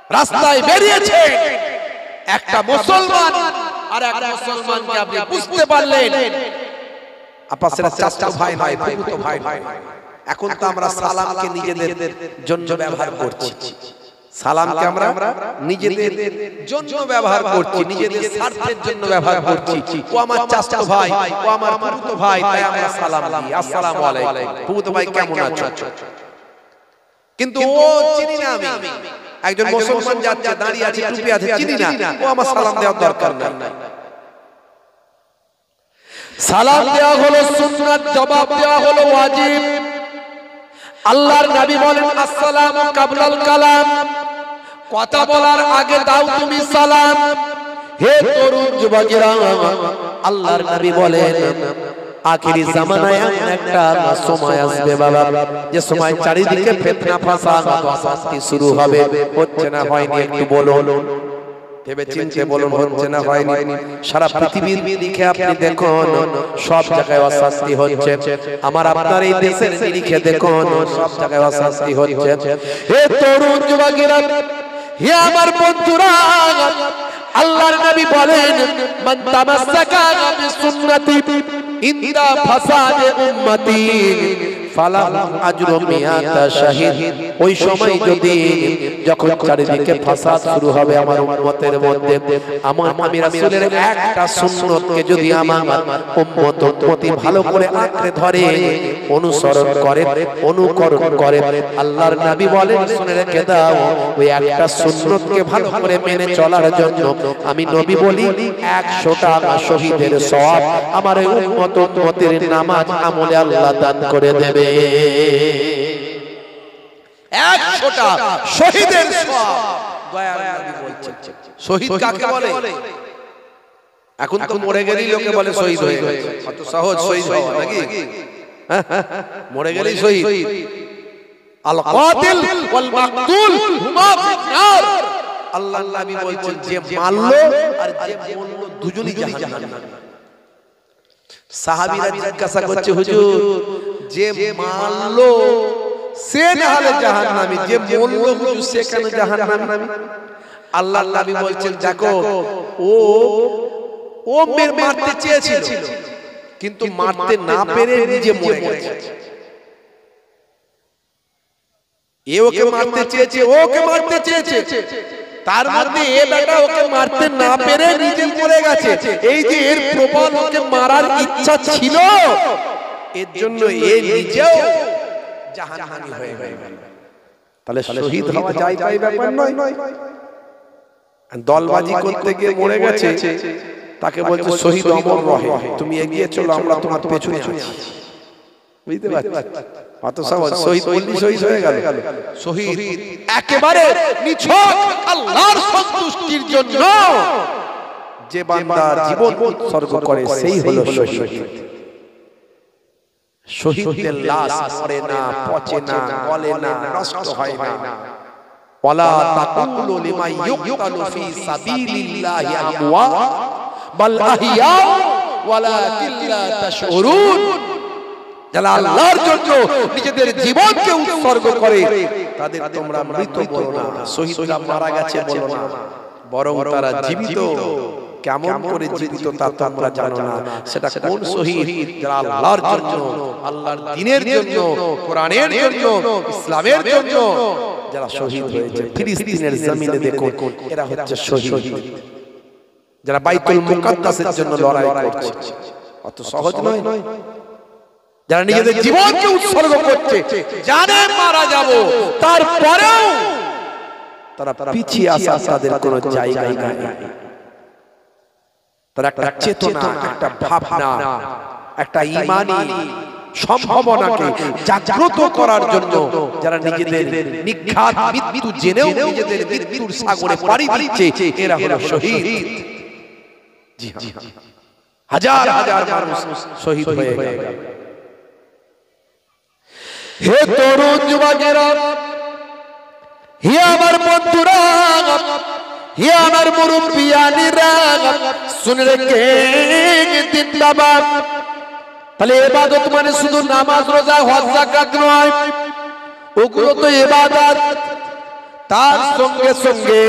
রাস্তায় বেরিয়েছে একটা মুসলমান আর এক মুসলমানকে আপনি বুঝতে পারলেন আপনারা চাচা ভাই ভাই ফুফুতো ভাই ভাই এখন তো আমরা সালামকে নিজেদের জন্য ব্যবহার করছি সালামকে আমরা নিজেদের জন্য ব্যবহার করছি নিজেদের স্বার্থের জন্য ব্যবহার করছি ও আমার চাচা ভাই ও আমার ফুফুতো ভাই তাই আমরা সালাম দিই আসসালামু আলাইকুম ফুফুতো ভাই কেমন আছো কিন্তু ও চিনি না আমি একজন মুসলমান যাচ্ছে, দাঁড়িয়ে আছে, টুপি আছে, চিনি না, ও আমার সালাম দেওয়ার দরকার নাই। সালাম দেওয়া হলো সুন্নাত, জবাব দেওয়া হলো ওয়াজিব। আল্লাহর নবী বলেন আসসালামু কাবলাল কালাম, কথা বলার আগে দাও তুমি সালাম। হে তরুণ যুবকেরা, আল্লাহর নবী বলেন আখিরি জামানায় একটা সময় আসবে বাবা, যে সময় চারিদিকে ফিতনা ফাসাদ অশান্তি শুরু হবে। হচ্ছে না হয়নি? একটু বলুন, ভেবে চিন্তে বলুন, হচ্ছে না হয়নি? সারা পৃথিবীর দিকে আপনি দেখুন, সব জায়গায় অশান্তি হচ্ছে। আমার আপনার এই দেশের দিকে দেখুন, সব জায়গায় অশান্তি হচ্ছে। হে তরুণ যুবকেরা, হে আমার বন্ধুরা, আল্লাহর নবী বলেন মান তামাসসাকা বিসুন্নতি ইনদা ফাসাদে উম্মতি ফালাহু আজরু মিয়াতা শাহিদ। ওই সময় যদি যখন চারিদিকে ফাসাদ শুরু হবে আমার উম্মতের মধ্যে, আমি রাসূলের একটা সুন্নতকে যদি আমার উম্মতি ভালো করে আঁকড়ে ধরে, অনুসরণ করে, অনুকরণ করে, আল্লাহর নবী বলেন শুনে রেখে দাও, ওই একটা সুন্নতকে ভালো করে মেনে চলার জন্য আমি নবী বলি 100টা শহীদের সওয়াব আমার উম্মতের নামাজ আমলে আল্লাহ দান করে দেবে। 100টা শহীদের সওয়াব। দয়ার নবী বলছেন, শহীদ কাকে বলে? এখন তো মরে গেলেই লোকে বলে শহীদ হয়ে গেছে, কত সহজ শহীদ হওয়া নাকি? মরে গেলেই শহীদ। আল কাতিল ওয়াল মাকতুল হুমা ফিন্নার। আল্লাহর নবী বলছেন যে মারলো আর যে মরলো দুজনই জাহান্নামে। সাহাবীরা জিজ্ঞাসা করছে, হুজুর যে মারলো সে না হলে জাহান্নামী, যে মরলো হুজুর সে কেন জাহান্নামী? আল্লাহর নবী বলছেন দেখো, ও মারতে চেয়েছিল কিন্তু মারতে না পেরে নিজে মরে গেছে। এ ওকে মারতে চেয়েছে, ওকে মারতে চেয়েছে, তার মধ্যে এ বেটা ওকে মারতে না পেরে নিজে মরে গেছে। এই যে এর প্রবল ওকে মারার ইচ্ছা ছিল, এর জন্য এ নিজেও জাহান্নামী হয়ে গেল। তাহলে শহীদ হওয়া যায় তাই ব্যাপার নয়। দলবাজি করতে গিয়ে মরে গেছে, তাকে বলছে শহীদ অমর রহে, তুমি এগিয়ে চলো, আমরা তোমার পেছনে আছি। বুঝতে পারছো? কত সহজ। শহীদ বললি শহীদ হয়ে গেল। শহীদ একেবারে নিছক আল্লাহর সন্তুষ্টির জন্য যে বান্দার জীবন উৎসর্গ করে সেই হলো শহীদ। শহীদের লাশ মরে না, পচে না, গলে না, নষ্ট হয় না। ওয়ালা তাকুলু লিমান ইউকতালু ফি সাবিলিল্লাহি আমওয়াত বাল আহইয়া ওয়ালাকিন লা তাশউরুন। যারা আল্লাহর জন্য নিজেদের জীবনকে উৎসর্গ করে তাদের তোমরা মৃত বলো না, শহীদরা মারা গেছে বলো না, বরং তারা জীবিত। কেমন করে জীবিত তা তোমরা জানো না। সেটা কোন শহীদ? যারা আল্লাহর জন্য, আল্লাহর দ্বীনের জন্য, কোরআনের জন্য, ইসলামের জন্য যারা শহীদ হয়েছে। ফিলিস্তিনের জমিনে দেখো, এরা হচ্ছে শহীদ, যারা বাইতুল মুকাদ্দাসের জন্য লড়াই করছে। অত সহজ নয়। যারা নিজেদের জীবনকে উৎসর্গ করছে, জানে মারা যাব, তারপরেও তারা পিছিয়ে আসা তাদের কোনো জায়গায় নাই। তারা একটা চেতনা, একটা ভাবনা, একটা ঈমানি সম্ভাবনাকে জাগ্রত করার জন্য যারা নিজেদের নিঘাত মৃত্যু জেনেও নিজেদের মৃত্যুর সাগরে পাড়ি দিচ্ছে, এরা হলো শহীদ। জি হ্যাঁ, হাজার হাজার মানুষ শহীদ হয়ে গেল। হে তরুণ যুবকেরা, হে আমার বন্ধুরা, হে আমার মুরব্বিয়ানিরা, শুনে রেখে দিন বাবা। তাহলে ইবাদত মানে শুধু নামাজ, রোজা, হজ, যাকাত নয়, ওগুলো তো ইবাদত। তার সঙ্গে সঙ্গে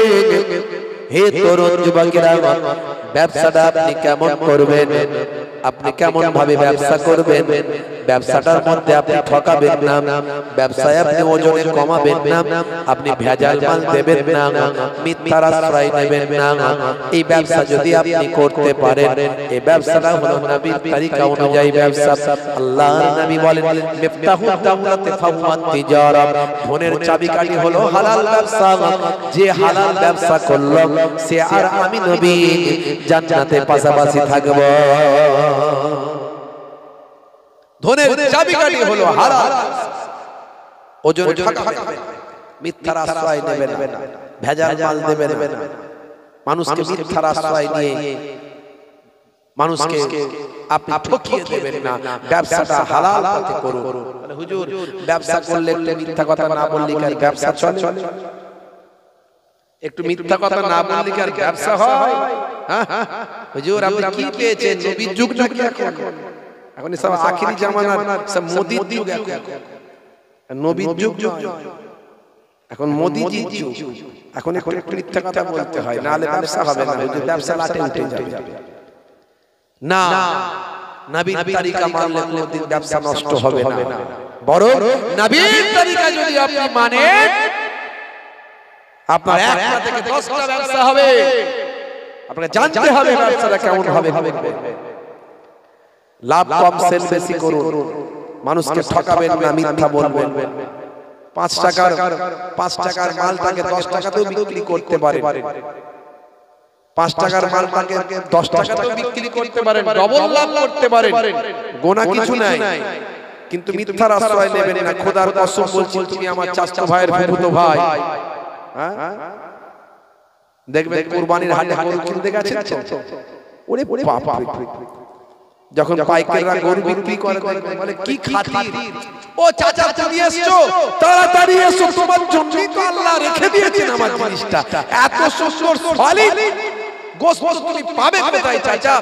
হে তরুণ যুবকেরা, ব্যবসাটা আপনি কেমন করবেন, আপনি কেমন ভাবে ব্যবসা করবেন, ব্যবসাটার মধ্যে আপনি ঠকাবেন না, ব্যবসায় আপনি ওজনে কমাবেন না, আপনি ভেজাল মাল দেবেন না, মিথ্যার আশ্রয় নেবেন না। এই ব্যবসা যদি আপনি করতে পারেন, এই ব্যবসাটা হলো নবীর তরিকা অনুযায়ী ব্যবসা। আল্লাহর নবী বলেন মিফতাহুদ দাওলাতি ফাওয়াত তিজারা, ধনের চাবিকাঠি হলো হালাল ব্যবসা। যে হালাল ব্যবসা করলো সে আর আমি নবী জান্নাতে পাশাপাশি থাকব। ধনের চাবিকাঠি হলো হালাল, ওজনে ঠকাবেন না, মিথ্যার আশ্রয় নেবেন না, ভেজাল মাল দেবেন না, মানুষকে মিথ্যার আশ্রয় নিয়ে মানুষকে আপনি ঠকিয়ে দেবেন না। ব্যবসাটা হালাল পথে করুন। হুজুর ব্যবসা করলে একটু মিথ্যা কথা না বললে কি আর ব্যবসা চলে? একটু মিথ্যা কথা না বললে কি আর ব্যবসা হয়? হ্যাঁ হুজুর আপনি কি পেয়েছেন? নবীর যুগ নাকি এখন? এখন সব আখিরি জামানার সব মোদির যুগ, এখন নবীর যুগ নয়, এখন মোদিজির যুগ। এখন একটু মিথ্যা কথা বলতে হয়, না হলে ব্যবসা হবে না। হুজুর ব্যবসা লাটে উঠে যাবে না। নবীর তরিকা মানলে কোনদিন ব্যবসা নষ্ট হবে না, বরং নবীর তরিকা যদি আপনি মানেন আপনার একটা থেকে 10টা ব্যবসা হবে। আপনাকে জানতে হবে ব্যবসাটা কেমন হবে। লাভ কম সেল বেশি করুন, মানুষকে ঠকাবেন না, মিথ্যা বলবেন। 5 টাকার মালটাকে 10 টাকাতেও বিক্রি করতে পারেন, 5 টাকার মালটাকে 10 টাকাতেও বিক্রি করতে পারেন, ডবল লাভ করতে পারেন, গোনা কিছু নাই। কিন্তু মিথ্যার আশ্রয় নেবেন না। খোদার কসম বলছি, তুমি আমার চাচা ভাইয়ের ফুফুতো ভাই। দেখবেন কুরবানির হাটে গরু কিনতে গেছেন তো, ওরে বাপ রে, যখন পাইকাররা গরু বিক্রি করে বলে কি খাতির, ও চাচা তুমি এসছো, তাড়াতাড়ি এসো, তোমার জন্যই তো আল্লাহ রেখে দিয়েছেন আমার জিনিসটা, এত সুন্দর সলিড গোশত তুমি পাবে কোথায় চাচা?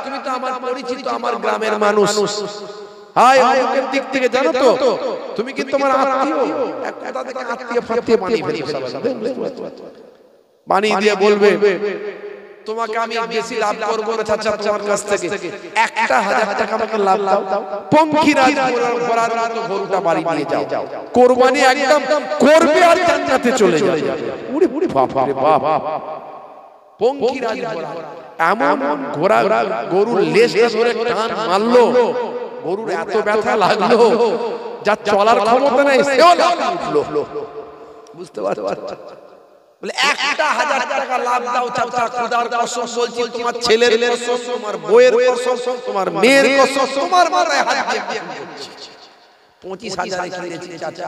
তুমি তো আমার পরিচিত, আমার গ্রামের মানুষ, হাই অমুকের দিক থেকে জানো তো, তুমি কি তোমার আত্মীয়? এক কথা থেকে আত্মীয় ফাত্মীয় বানিয়ে ফেলবে, বানিয়ে দিয়ে বলবে তোমাকে আমি বেশি লাভ করব না চাচা, তোমার কাছ থেকে 1000 টাকা আমাকে লাভ দাও, পঙ্খিরাজ ঘোড়ার মতো গরুটা বাড়ি নিয়ে যাও, কুরবানি একদম করবে আর জান্নাতে চলে যাবে। উড়ি উড়ি বাপ রে বাপ, পঙ্খিরাজ ঘোড়া, এমন ঘোড়া গরুর লেজটা ধরে টান মারলো, গরুর এত ব্যথা লাগলো, যা চলার ক্ষমতা নাই সেও লাফিয়ে উঠলো। বুঝতে পারছো? বলে 1000 টাকা লাভ দাও চাচা, খোদার কসম বলছি, তোমার ছেলের কসম, তোমার বউয়ের কসম, তোমার মেয়ের কসম, তোমার মাথায় হাত দিয়ে বলছি 25,000 কিনেছি চাচা,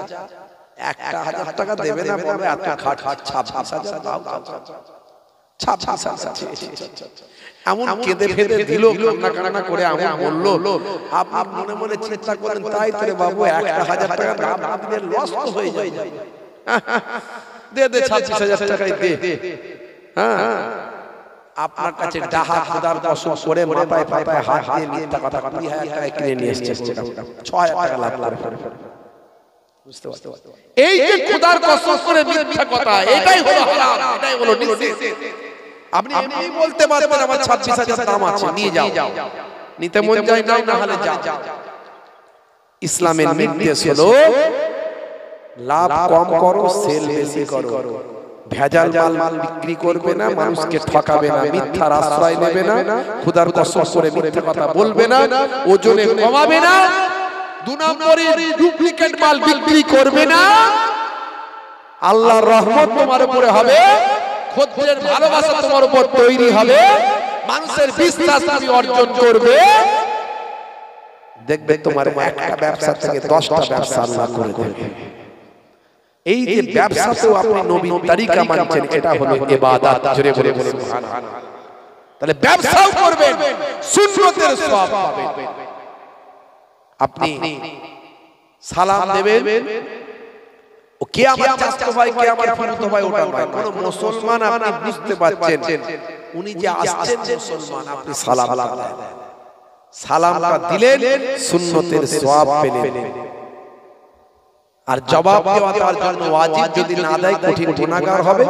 1000 টাকা দেবে না? বলে এত খাট 26,000 দাও চাচা, 26,000। এমন কেঁদে ফেদে দিল, কান্না করে এমন বললো, আপনি মনে মনে চিন্তা করেন তাই তো রে বাবু, 1000 টাকা লাভ দিলে লস হয়ে যায়, দে 26,000 টাকাই দে। হ্যাঁ আপনার কাছে ডাহা খোদার কসম করে মাথায় পাতায় হাত দিয়ে মিথ্যা কথা 20,000 টাকা কিনে নিয়ে এসেছে, 6,000 টাকা লাভ করে। বুঝতে পারছো? এই যে খোদার কসম করে মিথ্যা কথা, এটাই হলো হারাম, এটাই হলো নিষেধ। আপনি এমনি বলতে পারবেন আমার 26,000 দাম আছে, নিয়ে যাও, নিতে মন যায় নাও, না হলে যাও। ইসলামের নির্দেশ হলো লাভ কম করো, সেল বেশি করো, ভেজাল মাল বিক্রি করবে না, মানুষকে ঠকাবে না, মিথ্যার আশ্রয় নেবে না, খোদার কসম করে মিথ্যা কথা বলবে না, ওজনে কমাবে না, 2 নম্বরে ডুপ্লিকেট মাল বিক্রি করবে না। আল্লাহর রহমত তোমার উপরে হবে, খদ্দের ভালোবাসা তোমার উপর তৈরি হবে, মানুষের বিশ্বাস তুমি অর্জন করবে। দেখবে তোমার একটা ব্যবসা থেকে 10টা ব্যবসা আল্লাহ করে দেবে। এই যে ব্যবসাতেও আপনি নবীর তরিকা মানছেন, এটা হলো ইবাদত। জোরে বলে সুবহানাল্লাহ। তাহলে ব্যবসাও করবেন, সুন্নতের সওয়াব পাবেন। আপনি সালাম দেবেন, ও কে আমার চাচা ভাই, কে আমার ফুফাতো ভাই, ওটা নয়। কোন মুসলমান আপনি বুঝতে পারছেন উনি যে আসছেন মুসলমান, আপনি সালামটা দিলেন, সুন্নতের সওয়াব পেলেন। আর জবাব দেওয়া তার জন্য ওয়াজিব, যদি না দেয় কঠিন গুনাহগার হবে।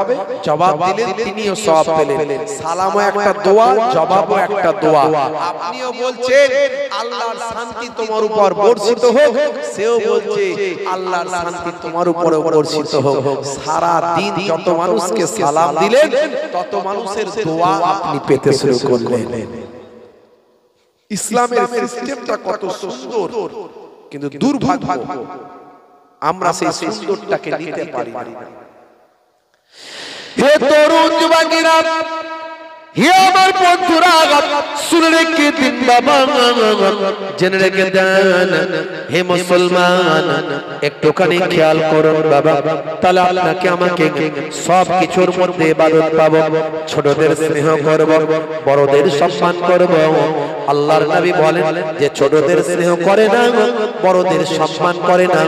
জবাব দিলেন তিনিও সওয়াব পেলেন। সালামও একটা দোয়া, জবাবও একটা দোয়া। আপনিও বলছেন আল্লাহর শান্তি তোমার উপর বর্ষিত হোক, সেও বলছে আল্লাহর শান্তি তোমার উপর বর্ষিত হোক। সারা দিন যত মানুষকে সালাম দিলেন তত মানুষের দোয়া আপনি পেতে শুরু করলেন। ইসলামের সিস্টেমটা কত সুন্দর, কিন্তু দুর্ভাগ্য আমরা সেই সুন্দরটাকে নিতে পারি না। হে তরুণ যুবকেরা, হে আমার বন্ধুরা, শুনে রেখে দিন বাবা, জেনে রেখে দেন হে মুসলমান, একটুখানি খেয়াল করুন বাবা, তাহলে আপনাকে আমাকে সব কিছুর মধ্যে ইবাদত পাবো। ছোটদের স্নেহ করব, বড়দের সম্মান করব। আল্লাহর নবী বলেন যে ছোটদের স্নেহ করে না, বড়দের সম্মান করে না,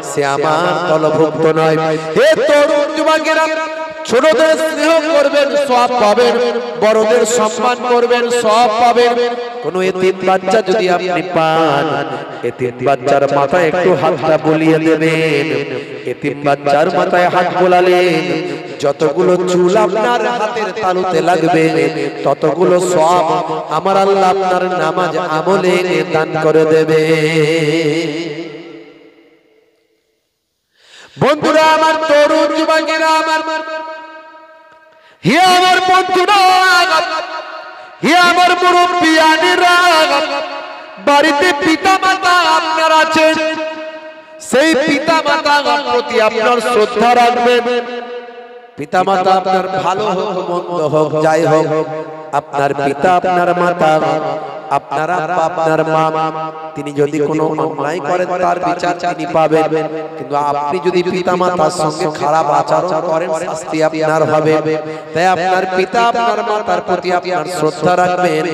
সে আমার দলভুক্ত নয়। হে তরুণ যুবকেরা, ছোটদের স্নেহ করবেন, সওয়াব পাবেন। বড়দের সম্মান করবেন, সওয়াব পাবেন। কোন এতিম বাচ্চা যদি আপনি পান, এতিম বাচ্চার মাথায় একটু হাতটা বুলিয়ে দেবেন। এতিম বাচ্চার মাথায় হাত বোলালেন, যতগুলো চুল আপনার হাতের তালুতে লাগবে ততগুলো সওয়াব আমার আল্লাহ আপনার নামাজ আমলে দান করে দেবে। বন্ধুরা আমার, তরুণ যুবকেরা আমার, হে আমার বন্ধুরা, হে আমার মুরব্বিয়ানেরা, বাড়িতে পিতা মাতা আপনার আছেন, সেই পিতা মাতার প্রতি আপনার শ্রদ্ধা রাখবেন। পিতা মাতা আপনার ভালো হোক মন্দ হোক যাই হোক, আপনার পিতা আপনার মাতা, আপনার আব্বা আপনার মা, তিনি যদি কোনো অন্যায় করেন তার বিচার তিনি পাবেন। কিন্তু আপনি যদি পিতা মাতার সঙ্গে খারাপ আচরণ করেন শাস্তি আপনার হবে। তাই আপনার পিতা আপনার মাতার প্রতি আপনার শ্রদ্ধা রাখবেন।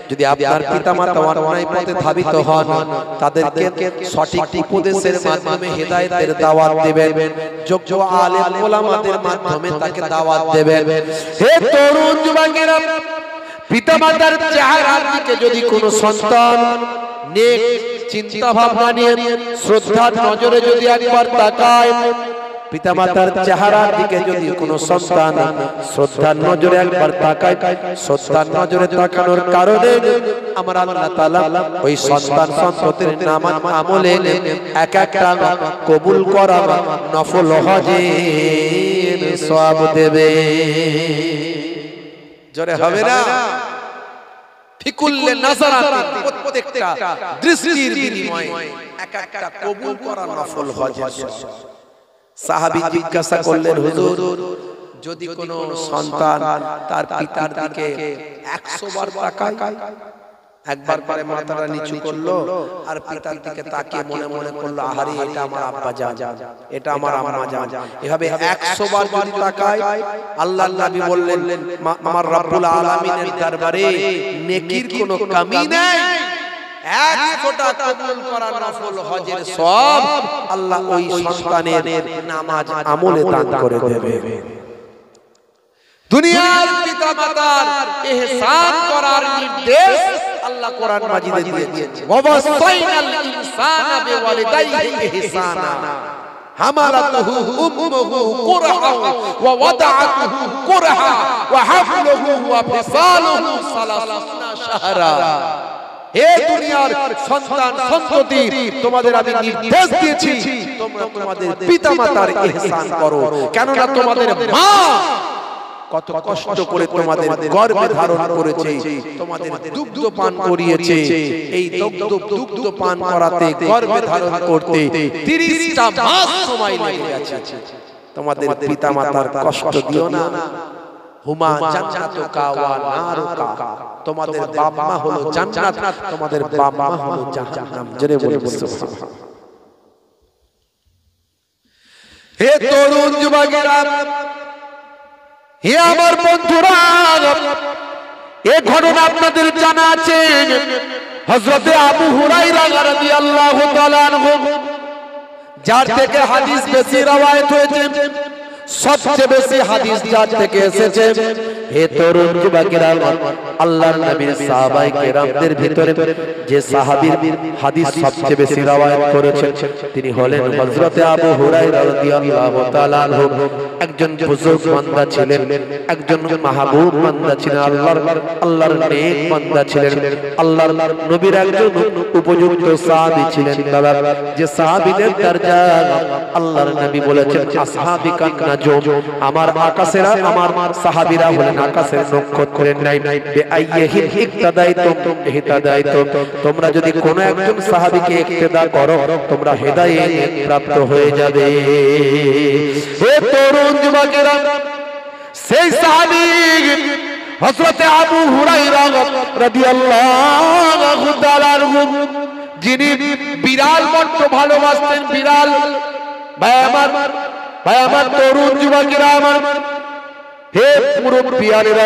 যদি আপনার পিতা মাতা অন্যায় পথে ধাবিত হন, তাদেরকে সঠিক উপদেশের মাধ্যমে হেদায়েতের দাওয়াত দিবেন, যোগ্য আলেম ওলামাদের মাধ্যমে তাকে দাওয়াত দিবেন। হে তরুণ যুবকেরা, পিতামাতার চেহারার দিকে যদি কোনো সন্তান নেক চিন্তা ভাবনা নিয়ে শ্রদ্ধার নজরে যদি একবার তাকায়, পিতামাতার চেহারার দিকে যদি কোনো সন্তান শ্রদ্ধার নজরে একবার তাকায়, শ্রদ্ধার নজরে তাকানোর কারণে আমার আল্লাহ তাআলা ওই সন্তান সন্ততির নামাজ আমলে এক একটা কবুল করা নফল হজের সওয়াব দেবে। জোরে হবে না? ফিকুল্লে নাজারাত, প্রত্যেকটা দৃষ্টির বিনিময়ে এক একটা কবুল করা নফল হজের সওয়াব। সাহাবী জিজ্ঞাসা করলেন, হুজুর, যদি কোনো সন্তান তার পিতার দিকে 100 বার তাকায়, একবার পরে মাথাটা নিচু করলো আর পিতার দিকে তাকিয়ে মনে মনে করলো, আহারে এটা আমার আব্বা জান, এটা আমার আম্মা জান, এভাবে 100 বার যদি তাকায়, আল্লাহর নবী বললেন আমার রব্বুল আলামিনের দরবারে নেকির কোনো কমি নেই। 100টা কবুল করা নফল হজের সওয়াব আল্লাহ ওই সন্তানের নামাজ আমলে দান করে দেবে। দুনিয়ার পিতামাতার ইহসান করার নির্দেশ আল্লাহ কোরআন মাজিদে দিয়েছেন, ওয়াসাইনাল ইনসানা বিওয়ালিদাইহি ইহসানা, হামালাতুহু উম্মুহু কুরহা ওয়া ওয়াদাআতুহু কুরহা ওয়া হাফলুহু ওয়া ফিসালুহু 30 শাহরা। হে দুনিয়ার সন্তান সন্ততি, তোমাদের আমি নির্দেশ দিয়েছি তোমরা তোমাদের পিতামাতার ইহসান করো, কেননা তোমাদের মা কত কষ্ট করে তোমাদের গর্ভে ধারণ করেছে, তোমাদের দুগ্ধ পান করিয়েছে। এই দুগ্ধ পান করাতে, গর্ভে ধারণ করতে 30টা মাস সময় লেগে গেছে। তোমাদের পিতামাতার কষ্ট দিও না। হুমা জান্নাতুকা ওয়া নারুকা, তোমাদের বাপ মা হলো জান্নাত, তোমাদের বাপ মা হলো জাহান্নাম। জোরে বলে সুবহানাল্লাহ। হে তরুণ যুবকেরা, হে আমার বন্ধুরা, এই ঘটনা আপনাদের জানা আছে। হযরতে আবু হুরায়রা রাদিয়াল্লাহু তাআলা আনহু, যার থেকে হাদিস বেশি রওয়ায়াত হয়েছে, সবচেয়ে বেশি হাদিস যার থেকে এসেছে, হে তরুণ যুবকেরা, আল্লাহর নবীর সাহাবায়ে কেরামদের ভিতরে যে সাহাবীর হাদিস সবচেয়ে বেশি রওয়ায়াত করেছেন তিনি হলেন হযরতে আবু হুরায়রা রাদিয়াল্লাহু তাআলা আনহু। একজন বুজুর্গ বান্দা ছিলেন, একজন মাহবুব বান্দা ছিলেন, আল্লাহর নেক বান্দা ছিলেন, আল্লাহর নবীর একজন উপযুক্ত সাহাবী ছিলেন। দাদা, যে সাহাবীদের দরজা আল্লাহর নবী বলেছেন আসহাবিকান নাজুম, আমার আকাশেরা, আমার সাহাবীরা হলেন আকাশের নক্ষত্রের ন্যায়। বেআইয়িহি ইক্তাদাইতুম ইহতাদাইতুম, তোমরা যদি কোন একজন সাহাবীকে ইক্তেদা করো তোমরা হেদায়েত প্রাপ্ত হয়ে যাবে। হে তরুণ যুবকেরা, সেই সাহাবী হযরতে আবু হুরায়রা রাদিয়াল্লাহু তাআলা আনহু, যিনি বিড়াল বড্ড ভালোবাসতেন। বিড়াল, ভাই আমার তরুণ যুবকেরা আমার, হে মুরব্বিয়ানেরা,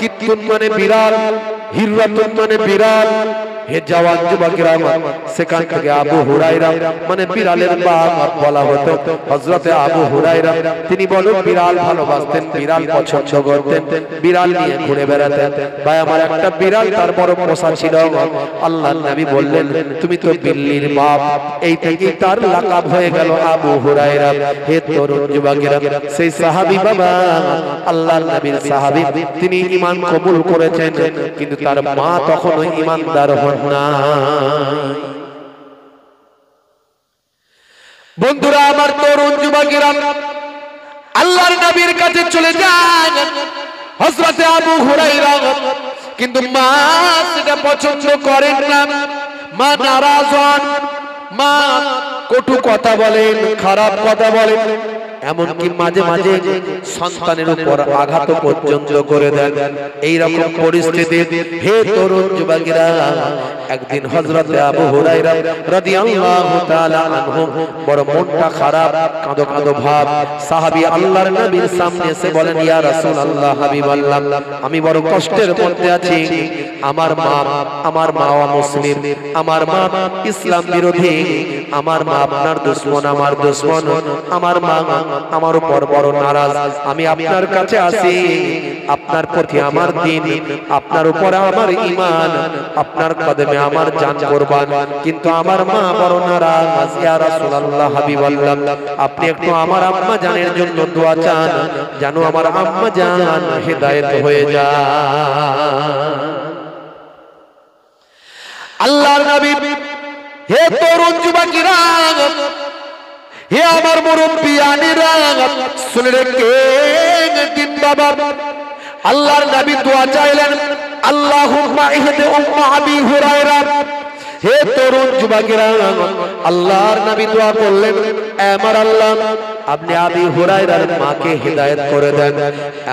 কিত্তুন মানে বিড়াল, হিররাতুন মানে বিড়াল, হে জওয়ান যুবকেরা আমার, সেখান থেকে আবু হুরায়রা মানে বিড়ালের বাপ বলা হতো। হযরতে আবু হুরায়রা তিনি বলেন বিড়াল ভালোবাসতেন, বিড়াল পছন্দ করতেন, বিড়াল নিয়ে ঘুরে বেড়াতেন। ভাই আমার একটা বিড়াল তার বড় পোষা ছিল। আল্লাহর নবী বললেন তুমি তো বিল্লির বাপ, এই থেকেই তার লাকাব হয়ে গেল আবু হুরায়রা। হে তরুণ যুবকেরা, সেই সাহাবী বাবা আল্লাহর নবীর সাহাবী, তিনি ঈমান কবুল করেছেন কিন্তু তার মা তখনও ঈমানদার হন না। বন্ধুরা আমার, তরুণ যুবকেরা আল্লাহর নবীর কাছে চলে যান হযরতে আবু হুরায়রা, কিন্তু মা সেটা পছন্দ করেন না। মা নারাজ হন, মা কটু কথা বলেন, খারাপ কথা বলেন, এমনকি মাঝে মাঝে সন্তানের উপর আঘাত পর্যন্ত করে দেন। এই রকম পরিস্থিতি, হে তরুণ যুবকেরা, একদিন হযরতে আবু হুরায়রা রাদিয়াল্লাহু তাআলা আনহু বড় মনটা খারাপ, কাঁদো কাঁদো ভাব, সাহাবী আল্লাহর নবীর সামনে এসে বলেন ইয়া রাসূলুল্লাহ, হাবিবাল্লাহ, আমি বড় কষ্টের মধ্যে আছি। আমার মা মুসলিম, আমার মা ইসলাম বিরোধী, আমার মা আপনার দুশমন, আমার দুশমন, আমার মা আমার উপর বড় নারাজ। আমি আপনার কাছে আসি, আপনার প্রতি আমার দ্বীন, আপনার উপর আমার ঈমান, আপনার কদমে আমার জান কুরবান, কিন্তু আমার মা বড় নারাজ। ইয়া রাসূলুল্লাহ, হাবিবাল্লাহ, আপনি একটু আমার আম্মা জানের জন্য দোয়া চান, যেন আমার আম্মা জান হেদায়েত হয়ে যায়। আল্লাহর নবী, হে তরুণ যুবকেরা, হে আমার মুরব্বিয়ানেরা, শুনে রেখেন বাবা, আল্লাহর নবী দোয়া চাইলেন, আল্লাহুম্মা ইহদি উম্মা আবি হুরায়রা। হে তরুণ যুবকেরা, আল্লাহর নবী দোয়া করলেন, আমার আল্লাহ আপনি আবি হুরায়রার মাকে হেদায়েত করে দেন।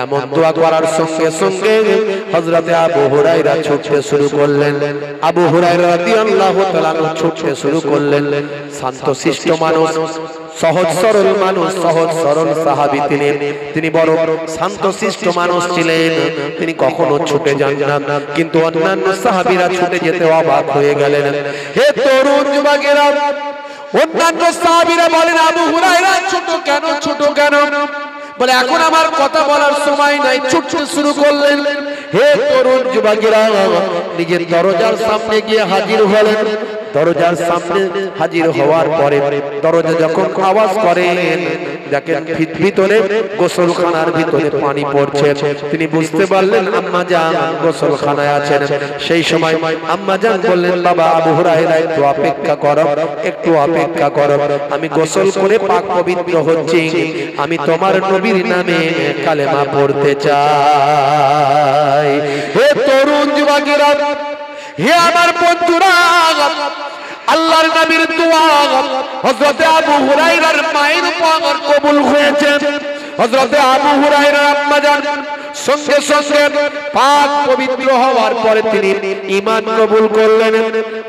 এমন দোয়া করার সঙ্গে সঙ্গে হযরতে আবু হুরায়রা ছুটতে শুরু করলেন। আবু হুরায়রা রাদিয়াল্লাহু তাআলা ছুটতে শুরু করলেন। শান্তশিষ্ট মানুষ, সহজ সরল মানুষ, সহজ সরল সাহাবী তিনি বড় শান্তশিষ্ট মানুষ ছিলেন, তিনি কখনো ছুটে যান না। কিন্তু অন্যান্য সাহাবীরা ছুটে যেতে অবাক হয়ে গেলেন। হে তরুণ যুবকেরা, অন্যান্য সাহাবীরা বলেন আবু হুরায়রা ছোট কেন, ছোট কেন? বলে এখন আমার কথা বলার সময় নাই, ছুটতে শুরু করলেন। হে তরুণ যুবকেরা, নিজের দরজার সামনে গিয়ে হাজির হলেন। দরজার সামনে হাজির হওয়ার পরে দরজা যখন আওয়াজ করে, দেখেন ভিতরে গোসলখানার ভিতরে পানি পড়ছে। তিনি বুঝতে পারলেন আম্মা জান গোসলখানায় আছেন। সেই সময় আম্মা জান বললেন, বাবা আবু হুরায়রা একটু অপেক্ষা করো, একটু অপেক্ষা করো, আমি গোসল করে পাক পবিত্র হচ্ছি, আমি তোমার নবীর নামে কালেমা পড়তে চাই। হে তরুণ যুবকেরা, হে আমার বন্ধুরা, আল্লাহর নবীর দোয়া হযরতে আবু হুরায়রার মায়ের উপর কবুল হয়েছে। হযরতে আবু হুরায়রার আম্মা জান সঙ্গে সঙ্গে পাক পবিত্র হওয়ার পরে তিনি ঈমান কবুল করলেন।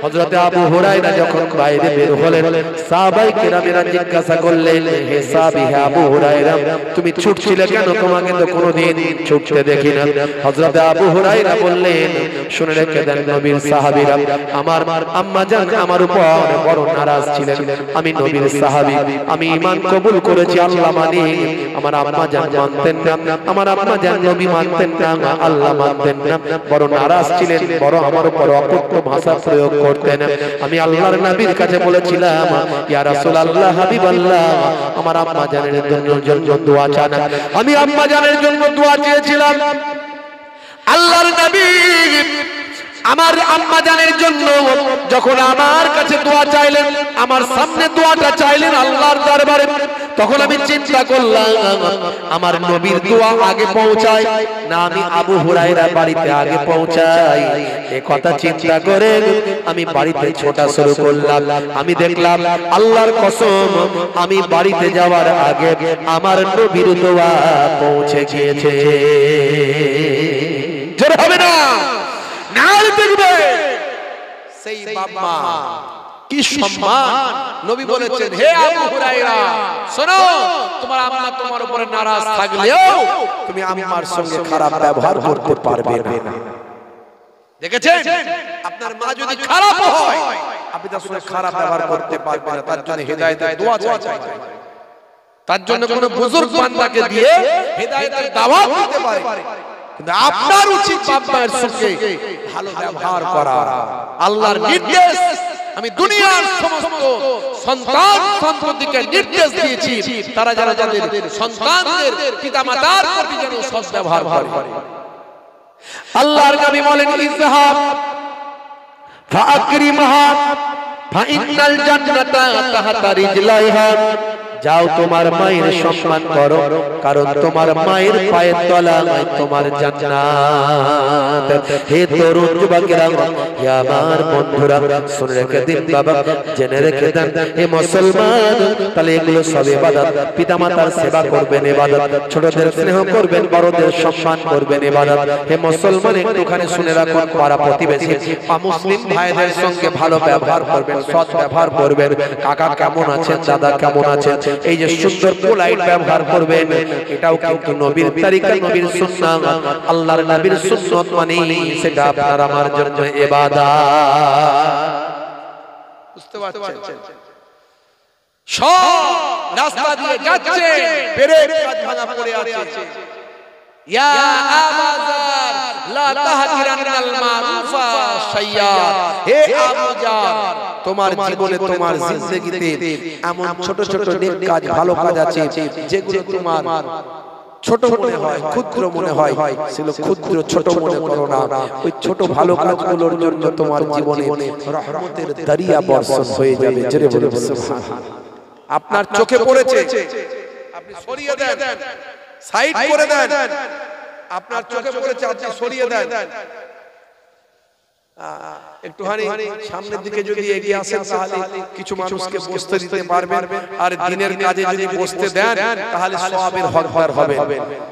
হযরত আবু হুরায়রা যখন বাইরে বের হলেন, সাহাবায়ে কেরামেরা জিজ্ঞাসা করলেন, হে সাহাবী, হে আবু হুরায়রা, তুমি ছুটছিলে কেন? তোমাকে তো কোনোদিন ছুটতে দেখি না। হযরত আবু হুরায়রা বললেন, শুনে রেখে দেন নবীর সাহাবীরা, আমার আম্মা জান আমার উপর বড় নারাজ ছিলেন। আমি নবীর সাহাবী, আমি ঈমান কবুল করেছি, আল্লাহ মানি। আমার আম্মা জান মানতেন না, আমার আম্মা জান নবী মানতেন না, আল্লাহ মানতেন না, বড় নারাজ ছিলেন, বড় আমার উপর অকথ্য ভাষা প্রয়োগ করতেন। আমি আল্লাহর নবীর কাছে বলেছিলাম, ইয়া রাসূলুল্লাহ, হাবিবাল্লাহ, আমার আম্মা জানের জন্য দোয়া চান। আমি আম্মা জানের জন্য দোয়া চেয়েছিলাম। আল্লাহর নবী আমার আম্মা জানের জন্য যখন আমার কাছে দোয়া চাইলেন, আমার সামনে দোয়াটা চাইলেন আল্লাহর দরবারে, তখন আমি চিন্তা করলাম, আমার নবীর দোয়া আগে পৌঁছায় না আমি আবু হুরায়রা বাড়িতে আগে পৌঁছাই? এই কথা চিন্তা করে আমি বাড়িতে ছোটা শুরু করলাম। আমি দেখলাম আল্লাহর কসম, আমি বাড়িতে যাওয়ার আগে আমার নবীর দোয়া পৌঁছে গিয়েছে। জোরে হবে না? সেই বাবা কি সম্মান! নবী বলেছেন, হে আবু হুরায়রা, শোনো, তোমার আম্মা তোমার উপরে নারাজ থাকলেও তুমি আম্মার সঙ্গে খারাপ ব্যবহার করতে পারবে না। দেখেছেন, আপনার মা যদি খারাপ হয় আপনি তার সঙ্গে খারাপ ব্যবহার করতে পারবেন না। তার জন্য হেদায়েতের দোয়া চাই। তার জন্য কোন বুজুর্গ বান্দাকে দিয়ে হেদায়েতের দাওয়াত দিতে পারে, কিন্তু আপনার উচিত বাবার সঙ্গে ভালো ব্যবহার করা। আল্লাহর নির্দেশ, আমি দুনিয়ার সমস্ত সন্তান সন্ততিকে নির্দেশ দিয়েছি, তারা যারা যাদের সন্তানদের পিতামাতার প্রতি যেন সৎ ব্যবহার করে। আল্লাহর নবী বলেন, ইযহাব ফাআকরিমহা ফাইন্নাল জান্নাতা তাহতা রিজলাইহা। যাও, তোমার মায়ের সম্মান করো, কারণ তোমার মায়ের পায়ের তলায় তোমার জান্নাত। হে তরুণ যুবকেরা, হে আমার বন্ধুরা, শুনে রেখে দিন বাবা, জেনে রেখে দেন, হে মুসলমান, তাহলে এগুলো সব ইবাদত। পিতামাতার সেবা করবেন ইবাদত, ছোটদের স্নেহ করবেন, বড়দের সম্মান করবেন ইবাদত। হে মুসলমান, একটুখানি শুনে রাখুন, পাড়া প্রতিবেশী মুসলিম ভাইদের সঙ্গে ভালো ব্যবহার করবেন, সৎ ব্যবহার করবেন। কাকা কেমন আছেন, দাদা কেমন আছেন, এই যে সুন্দর পোলাইট ব্যবহার করবেন, এটাও কিন্তু নবীর তরিকা, নবীর সুন্নাত, আল্লাহর নবীর সুন্নাত, মানে সেটা আপনার আমার জন্য ইবাদত। বুঝতে পারছেন? সব রাস্তা দিয়ে যাচ্ছে, ব্রেক ভাঙা পড়ে আছে। ইয়া আবাজার লা তাহকিরান্নাল মারুফা শাইয়্যার। হে আবুজার, তোমার জীবনে, তোমার জিন্দেগিতে এমন ছোট ছোট নেক কাজ, ভালো কাজ আছে যেগুলো তোমার ছোট মনে হয়, ক্ষুদ্র মনে হয়, সেগুলো ক্ষুদ্র ছোট মনে করো না। ওই ছোট ভালো কাজগুলোর জন্য তোমার জীবনে রহমতের দরিয়া বর্ষণ হয়ে যাবে। জোরে বলে সুবহানাল্লাহ। আপনার চোখে পড়েছে, আপনি সরিয়ে দেন, সাইড করে দেন। আপনার চোখে পড়েছে, আপনি সরিয়ে দেন। একটুখানি সামনের দিকে যদি এগিয়ে আসেন, তাহলে কিছু মানুষকে বসতে দিতে পারবেন। আর দিনের কাজে যদি বসতে দেন, তাহলে সওয়াবের হকদার হবেন।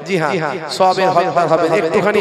জি হ্যাঁ, সওয়াবের হকদার হবেন। একটুখানি